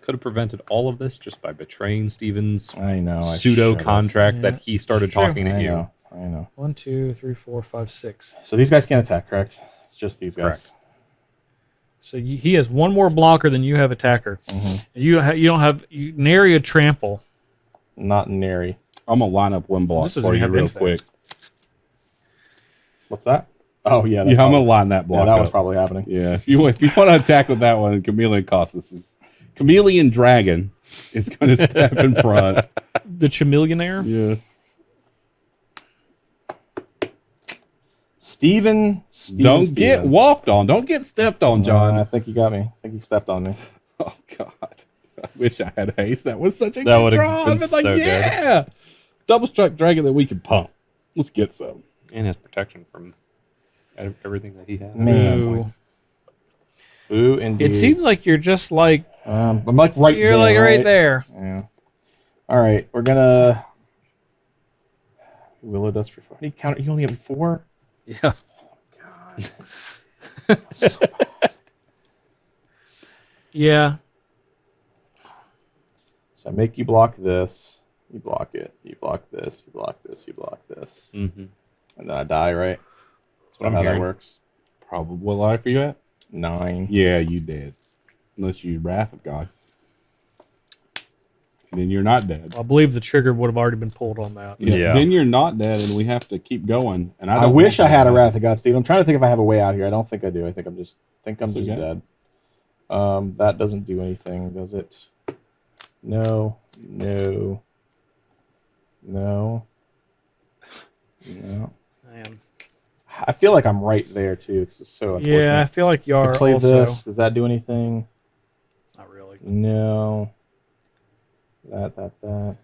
Could have prevented all of this just by betraying Steven's I know. I pseudo should've. contract Yeah. that he started True. talking I at you. know. I know. 1, 2, 3, 4, 5, 6. So these guys can't attack, correct? It's just these guys. Correct. So he has 1 more blocker than you have attacker. You don't have nary a trample. Not nary. I'm gonna line up one block This doesn't for you have real anything. quick. What's that? Oh yeah. Yeah, That's I'm probably, gonna line that block yeah, that up. was probably happening. Yeah, if you want to attack with that one, Chameleon Colossus is Chameleon Dragon is gonna step in front. The Chameleonaire? Yeah. Steven Don't get walked on. Don't get stepped on, John. I think you got me. I think you stepped on me. Oh God, I wish I had haste. That was such a That good would've draw. been I'd been like, so good. yeah, double strike dragon that we can pump. Let's get some. And has protection from everything that he has. Man. Ooh. Ooh, indeed. It seems like you're just like I'm like right you're there. like right there. Yeah. All right, we're gonna. Willow Dust for 4. How do you count it? You only have 4. Yeah. Yeah. So I make you block this. You block it. You block this. You block this. You block this. Mm-hmm. And then I die, right? That's what I'm how that hearing. works. Probably what life are you at? 9. Yeah, you dead. Unless you Wrath of God. Then you're not dead. I believe the trigger would have already been pulled on that. Yeah. Then you're not dead, and we have to keep going. And I don't wish I want had a that. Wrath of God, Steve. I'm trying to think if I have a way out here. I don't think I do. I think I'm just So dead. That doesn't do anything, does it? No. No. No. No. Man. I feel like I'm right there too. It's just so unfortunate. Yeah, I feel like you I are play also. this. Does that do anything? Not really. No. That.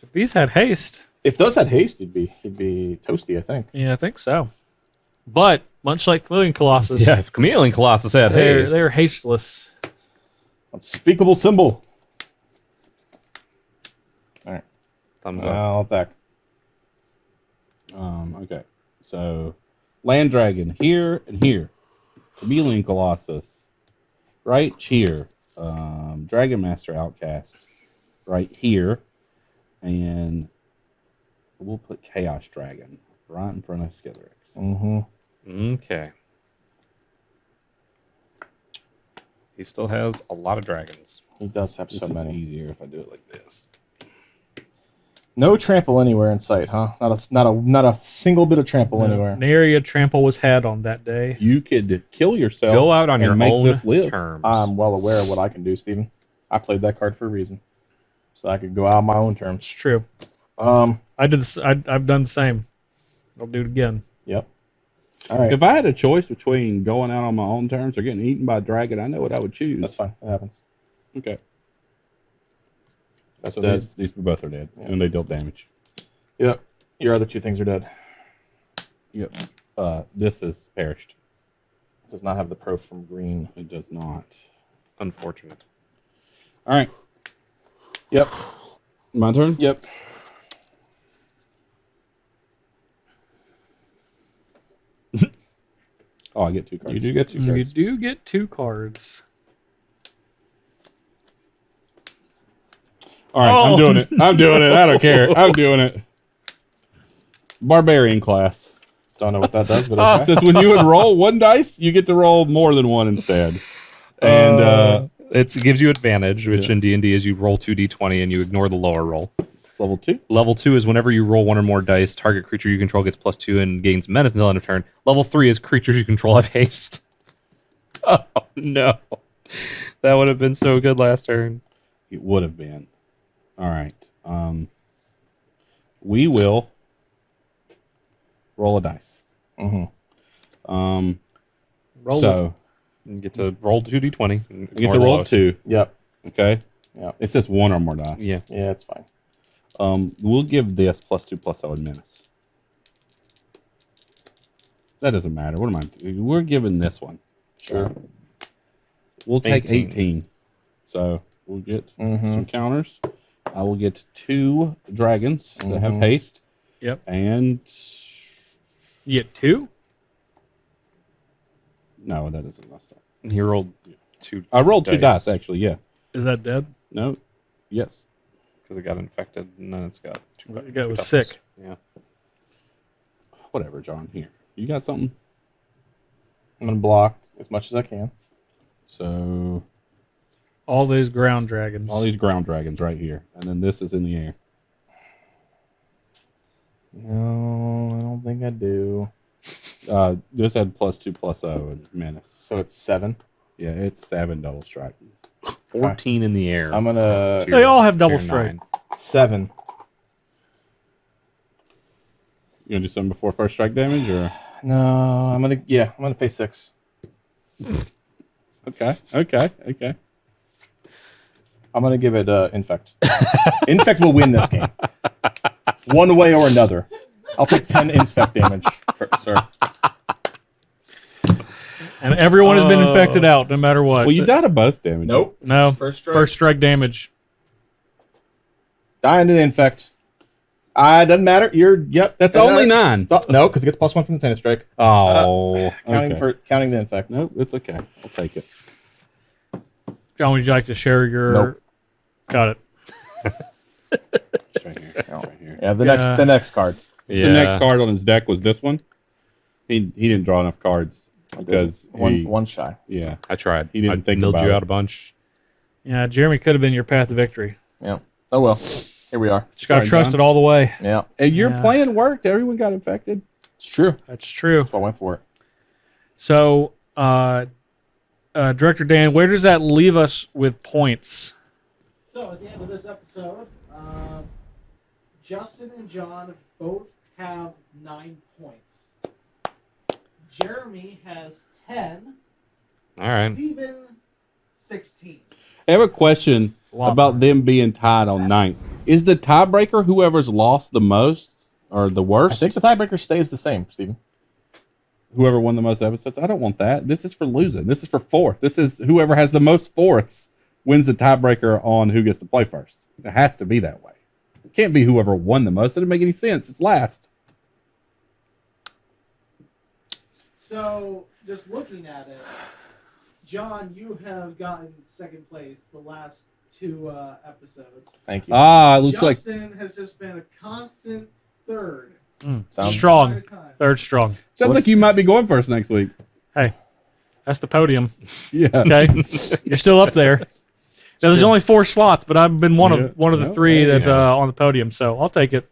If these had haste, If those had haste, he'd be toasty, I think. yeah, I think so. But much like Chameleon Colossus, Yeah, if Chameleon Colossus had haste. they're hasteless. Unspeakable symbol. All right. Thumbs up. I'll attack. Okay. So, Land Dragon here and here. Chameleon Colossus. Right here. Dragon Master Outcast. Right here. And we'll put Chaos Dragon right in front of Skitherix. Mm-hmm. Okay. He still has a lot of dragons. He does have This so is many. easier if I do it like this. No trample anywhere in sight, huh? Not a single bit of trample anywhere. Nary a trample was had on that day. You could kill yourself. Go out on and your make own this live. terms. I'm well aware of what I can do, Steven. I played that card for a reason, so I could go out on my own It's terms. true. I did this. I've done the same. I'll do it again. Yep. All right. If I had a choice between going out on my own terms or getting eaten by a dragon, I know what I would choose. That's fine. It happens. Okay. That's So dead. these both are dead, Yeah. and they dealt damage. Yep. Your other two things are dead. Yep. This is perished. It does not have the pro from green. It does not. Unfortunate. All right. Yep. My turn? Yep. Oh, I get 2 cards. You do get two You cards. do get 2 cards. All right, Oh. I'm doing it. I'm doing it. I don't care. I'm doing it. Barbarian class. Don't know what that does, but It okay. says when you would roll 1 dice, you get to roll more than 1 instead. And it gives you advantage, which Yeah. in D&D is you roll 2d20 and you ignore the lower roll. it's level 2. Level 2 is whenever you roll 1 or more dice, target creature you control gets +2 and gains menace until end of turn. Level 3 is creatures you control have haste. Oh, no. That would have been so good last turn. It would have been. All right. We will roll a dice. Mm-hmm. Roll So You get to roll 2d20. and you get ignore to the roll lowest. 2. Yep. Okay. Yep. It says 1 or more dice. Yeah. Yeah, it's fine. We'll give this +2/+0 and menace. That doesn't matter. What am I? We're giving this one. Sure. We'll take 18. 18. So we'll get Mhm. some counters. I will get 2 dragons that have Mhm. haste. Yep. And You get 2? no, that isn't less than. He rolled 2 I rolled 2 dice actually. Yeah. Is that dead? No. Yes. because it got infected, and then it's got It got- was toughness. sick. Yeah. Whatever, John. Here, you got something. I'm gonna block as much as I can. So All those ground dragons. all these ground dragons right here, and then this is in the air. No, I don't think I do. This had +2/+0 and menace. So it's 7. Yeah, it's 7 double strike. 14 in the air. I'm gonna They all have double Tier strike. 9. 7. You gonna do something before first strike damage, or No, I'm gonna pay 6. okay. I'm gonna give it infect. Infect will win this game, one way or another. I'll take 10 infect damage, sir. And everyone has been infected out, no matter what. Well, you died of both damage. Nope. No. First strike. First strike damage. Dying to the infect. Doesn't matter. Yep. That's only 9. No, because it gets +1 from the tennis strike. Oh, Counting the infect. Nope, it's okay. I'll take it. John, would you like to share your... Nope. Got it. It's right here. It's right here. Yeah, the Yeah. next card. Yeah. The next card on his deck was this one. He didn't draw enough cards because one shy. yeah. I tried. He didn't I think milled about you it. out a bunch. Yeah, Jeremy could have been your path to victory. Yeah. Oh well. Here we are. Just got to Sorry, trust John. it all the way. Yeah. And your Yeah. plan worked. Everyone got infected. It's true. That's true. So I went for it. So, Director Dan, where does that leave us with points? So at the end of this episode, Justin and John both have 9 points. Jeremy has 10. All right. Steven, 16. I have a question a lot about more. them being tied on 9th. Is the tiebreaker whoever's lost the most or the I worst? think the tiebreaker stays the same, Steven. Whoever won the most episodes? I don't want that. This is for losing. This is for 4th. This is whoever has the most 4ths wins the tiebreaker on who gets to play first. It has to be that way. It can't be whoever won the most. It doesn't make any sense. It's last. So, just looking at it, John, you have gotten second place the last 2 episodes. Thank you. Ah, it looks like Justin has just been a constant third. Sounds Strong. entire time. Third strong. sounds like you might be going first next week. Hey, That's the podium. Yeah. Okay, you're still up there. Now, there's only 4 slots, but I've been one of the 3 that on the podium. So I'll take it.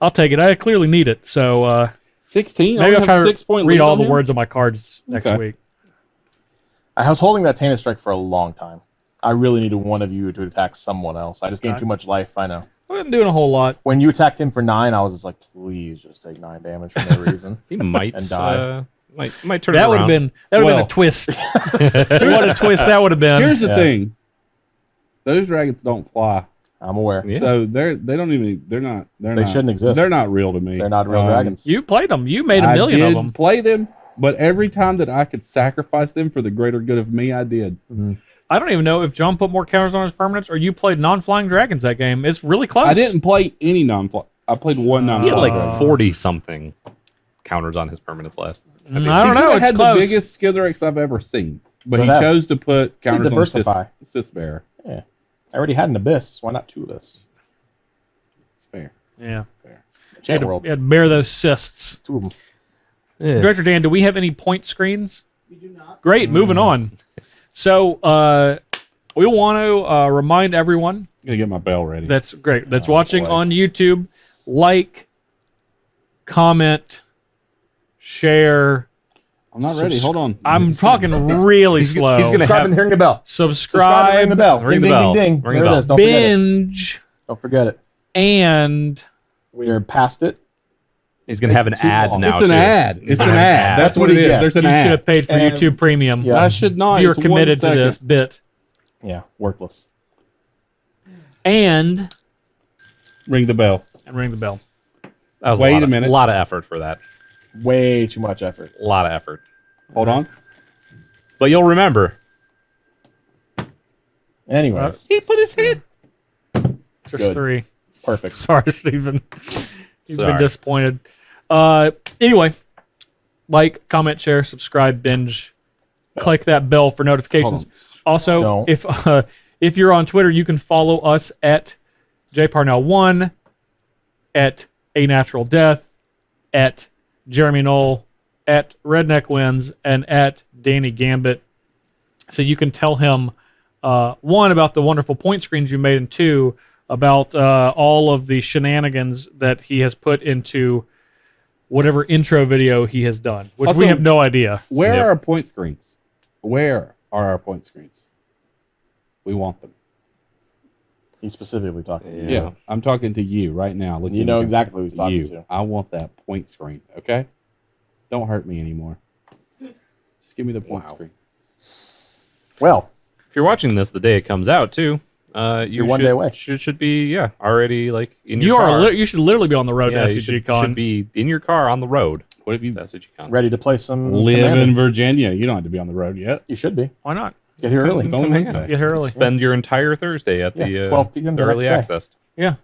I clearly need it. So 16. maybe I'll try to 6 point read lead all on the him? words on my cards next Okay. week. I was holding that Tainted Strike for a long time. I really needed one of you to attack someone else. I just gained too much life. I know. I wasn't doing a whole lot. When you attacked him for 9, I was just like, please just take 9 damage for no reason. He might And die. might turn That it would have around. been Well- a twist. What a twist that would have been. Here's the Yeah. thing. Those dragons don't fly. I'm aware. Yeah. So they don't even they're not shouldn't exist. They're not real to me. They're not real dragons. You played them. You made a million I of did them. play them, but every time that I could sacrifice them for the greater good of me, I did. I don't even know if John put more counters on his permanents or you played non-flying dragons that game. It's really close. I didn't play any non-fly. I played one He had non-fly. like 40 something counters on his permanents last. I don't He know. could've It's had close. the biggest Skitherix I've ever seen, but he But that- chose to put counters on diversify. Sith Bear. Yeah. I already had an Abyss. Why not 2 Abyss? It's fair. Yeah. Chain You World. had to bear those cysts. 2 of them. Director Dan, do we have any point screens? We do not. Great. Moving on. So we want to remind everyone Gotta get my bell ready. that's great. That's watching boy. on YouTube. Like, comment, share. I'm not ready. Hold on. I'm talking really slow. he's gonna Subscribe have- and ring the bell. Subscribe subscribe, and ring the bell. Ring ding, the ding, bell. ding, ding. Ring the There it bell. is. Don't forget it. binge, Don't forget it. and We are past it. He's gonna have an Too ad long. now. It's an too. ad. It's an ad. That's what what it he is. gets. There's an you should ad. have paid for And- YouTube Premium. Yeah. I should not. If you're It's 1 committed to second. this bit. Yeah, worthless. And Ring the bell. ring the bell. That was Wait lot a of- minute. A lot of effort for that. Way too much effort. A lot of effort. Hold on. But you'll remember. Anyways, He put his head. Just Good. 3. perfect. Sorry, Stephen. You've been Sorry. disappointed. Anyway, like, comment, share, subscribe, binge. Click that bell for notifications. Also, Don't. if you're on Twitter, you can follow us at jparnell1, at A Natural Death, at Jeremy Knoll, at Redneck Wins, and at Danny Gambit. So you can tell him, 1, about the wonderful point screens you made, and 2, about all of the shenanigans that he has put into whatever intro video he has done, which we Also, have no idea. Where Yep. are our point screens? Where are our point screens? We want them. He's specifically talking to you. Yeah. I'm talking to you right now. Look, You know exactly who he's talking you. to. I want that point screen. Okay. Don't hurt me anymore. Just give me the point Wow. screen. Well, If you're watching this the day it comes out too, you You're one should, day away. Should be already like in You your car. are you should literally be on the road yeah, to you SCG Con. should be in your car on the road. What if you to SCG Con. ready to play some live Commander. in Virginia? You don't have to be on the road yet. You should be. Why not? Get here early. It's only Come hang Wednesday. out. Get here early. Spend your entire Thursday at Yeah, the 12 p.m. the the early next day. access. Yeah.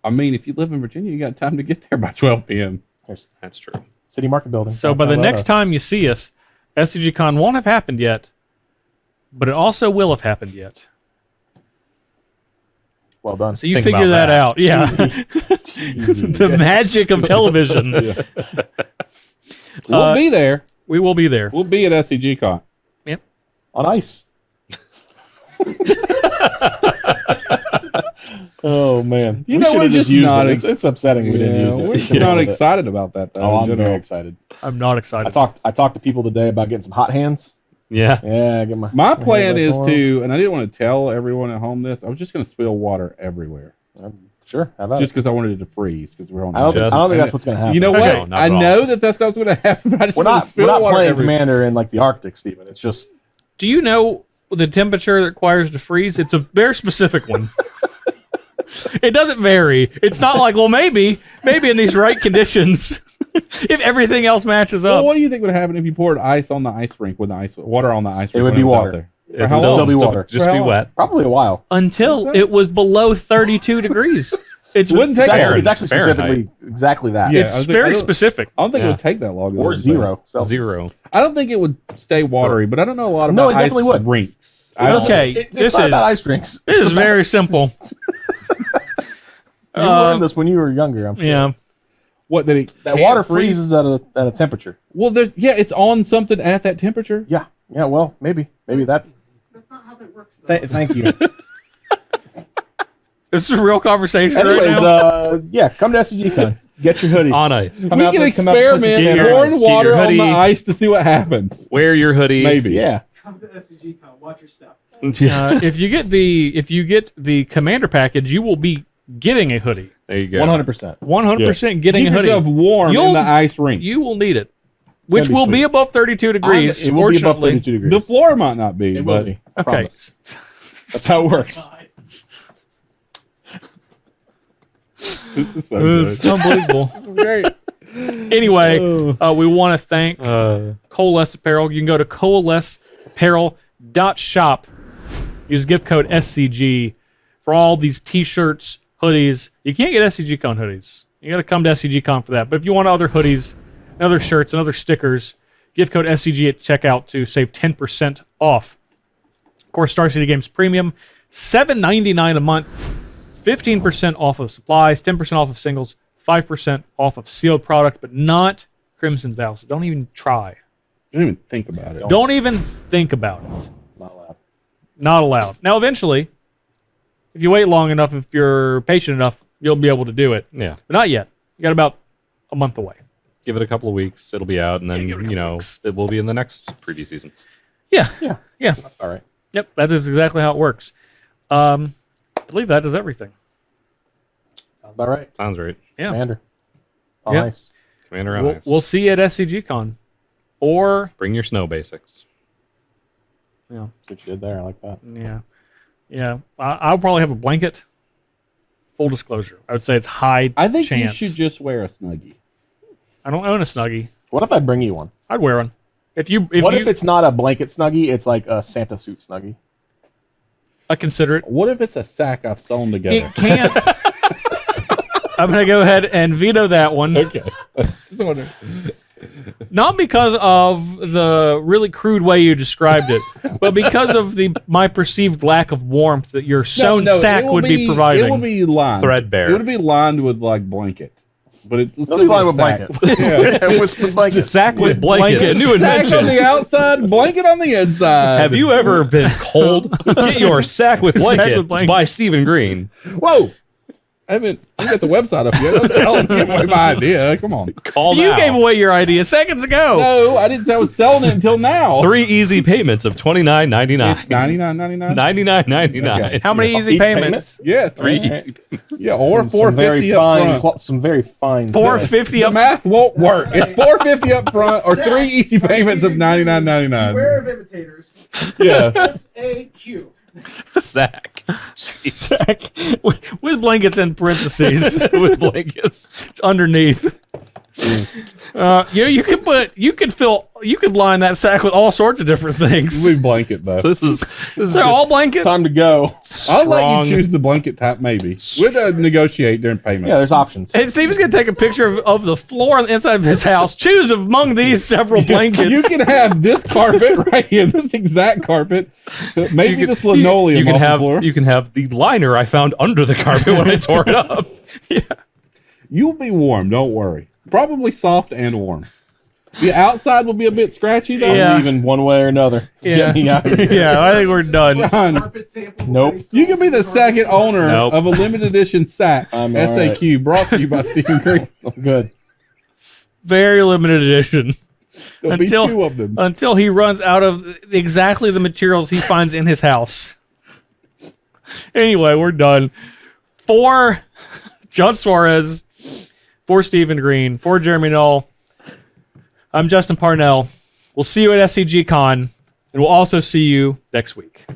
I mean, if you live in Virginia, you got time to get there by 12 p.m. There's That's true. City Market Building. So by the next time you see us, SCG Con won't have happened yet, but it also will have happened yet. Well done. So you Think figure about that that. out. Yeah. The magic of television. We'll be there. We will be there. We'll be at SCG Con. On ice. Oh man, You we know, should we're have just used not it. ex- It's upsetting we didn't use it. We're We just could've not with it. excited about that, though. Oh, in I'm general. very excited. I'm not excited. I talked to people today about getting some hot hands. Yeah. Yeah, get my. My my plan hand is on. to, and I didn't want to tell everyone at home this. I was just going to spill water everywhere, Sure, have at just it. because I wanted it to freeze. Because we're on. I don't, think, I don't think Just- that's what's gonna happen. You know Okay. what? No, not I at all. know that that's not what's going to happen. But I just we're want not to spill we're not water playing everywhere. Commander in like the Arctic, Steven. It's just Do you know the temperature that requires to freeze? It's a very specific one. It doesn't vary. It's not like, well, maybe in these right conditions, if everything else matches Well, up. what do you think would happen if you poured ice on the ice rink with the ice water on the ice rink? It would when be was out water. there? It'd how long? Still be water. Just For be how long? wet. probably a while. Until it was below 32 degrees. It's Wouldn't take It's actually, Fahrenheit. it's actually specifically exactly that. Yeah. It's I was like, very I don't- specific. I don't think it Yeah. would take that long. Or zero. Celsius. 0. I don't think it would stay watery, but I don't know a lot about No, it ice definitely would. rinks. Okay, It's this not is about ice rinks. this is very simple. You learned this when you were younger. I'm sure. Yeah. What did it? That can't water freeze? freezes at a temperature. Well, it's on something at that temperature. Yeah. Yeah, well, maybe that. That's not how that works. Though. Thank you. This is a real conversation right Anyways, now. yeah, come to SCGCon. Get your hoodie. On ice. Come We out can there, come out there, put your experiment, camera on. pouring Get your water on the hoodie. ice to see what happens. Wear your hoodie. Maybe. Yeah. Come to SCGCon. Watch your step. If you get the commander package, you will be getting a hoodie. There you go. 100%. 100% getting Keep a hoodie. yourself warm in You'll- the ice rink. You will need it, which be will sweet. be above 32 degrees. It will be above fortunately. 32 degrees. The floor might not be, It will but be. I Okay. promise. That's how it works. God. this is so It's good. unbelievable. Great. Anyway, we want to thank Uh, Coalesce Apparel. You can go to coalesceapparel.shop. Use gift code SCG for all these T-shirts, hoodies. You can't get SCGCon hoodies. You got to come to SCGCon for that. But if you want other hoodies, and other shirts, and other stickers, gift code SCG at checkout to save 10% off. Of course, Star City Games Premium, $7.99 a month, 15% off of supplies, 10% off of singles, 5% off of sealed product, but not Crimson Vow. So don't even try. Don't even think about it. Don't even think about it. Not allowed. Not allowed. Now, eventually, if you wait long enough, if you're patient enough, you'll be able to do it. yeah. But not yet. You got about a month away. Give it a couple of weeks. It'll be out, and then give it a couple weeks. it will be in the next preview season. Yeah. Yeah. Yeah. All right. Yep. That is exactly how it works. I believe that is everything. Sounds about right. Sounds right. Yeah. Commander. Oh, Yeah. nice. Commander on We'll, ice. we'll see you at SCGCon. Or, Bring your snow basics. you know, That's what you did there. I like that. yeah. Yeah. I'll probably have a blanket. Full disclosure. I would say it's high I think chance. you should just wear a Snuggie. I don't own a Snuggie. What if I bring you one? I'd wear one. If If it's not a blanket Snuggie? It's like a Santa suit Snuggie. I consider it. What if it's a sack I've sewn together? It can't. I'm going to go ahead and veto that one. Okay. Just wondering. Not because of the really crude way you described it, but because of my perceived lack of warmth that your sewn sack it will would be providing. It will be lined. Threadbare. It would be lined with like blanket. But it's They'll still be be lined a with sack. blanket. Yeah. With some blankets. Sack with blanket. Blanket. A new Sack on invention. the outside, blanket on the inside. Have you ever been cold? Get your sack with blanket, blanket. by Stephen Green. Whoa! I haven't got the website up yet. Don't tell me give away my idea. Come on. Call You now. gave away your idea seconds ago. No, I didn't say I was selling it until now. 3 easy payments of $29.99. It's $99.99. $99.99. Okay. How many easy Each payments? Yeah, 3 Alright. easy payments. Yeah, or Some $450 very up fine. front. Some very fine. $450 The up. math won't work. It's $450 up front or 3 easy payments of Beware $99.99. of imitators. Yeah. SAQ. Sack. Sack with blankets in parentheses. With blankets. It's underneath. You could line that sack with all sorts of different things. We blanket though. This is They're all blankets. Time to go. I'll let you strong. choose the blanket type maybe. We'll negotiate during payment. Yeah, there's options. And Steven's gonna take a picture of the floor on the inside of his house. Choose among these several blankets. You can have this carpet right here, this exact carpet. Maybe this linoleum You can off the have floor. you can have the liner I found under the carpet when I tore it up. You'll be warm, don't worry. Probably soft and warm. The outside will be a bit scratchy though. Yeah. Even one way or another. Yeah. Get me out of here. Yeah, I think we're done. John, Carpet samples. Nope. you can be the second owner Nope. of a limited edition sack. I'm all SAQ brought to you by Stephen Green. Good. Very limited edition. There'll be 2 of them. Until he runs out of exactly the materials he finds in his house. Anyway, we're done. For John Suarez, for Stephen Green, for Jeremy Knoll, I'm Justin Parnell. We'll see you at SCG Con, and we'll also see you next week.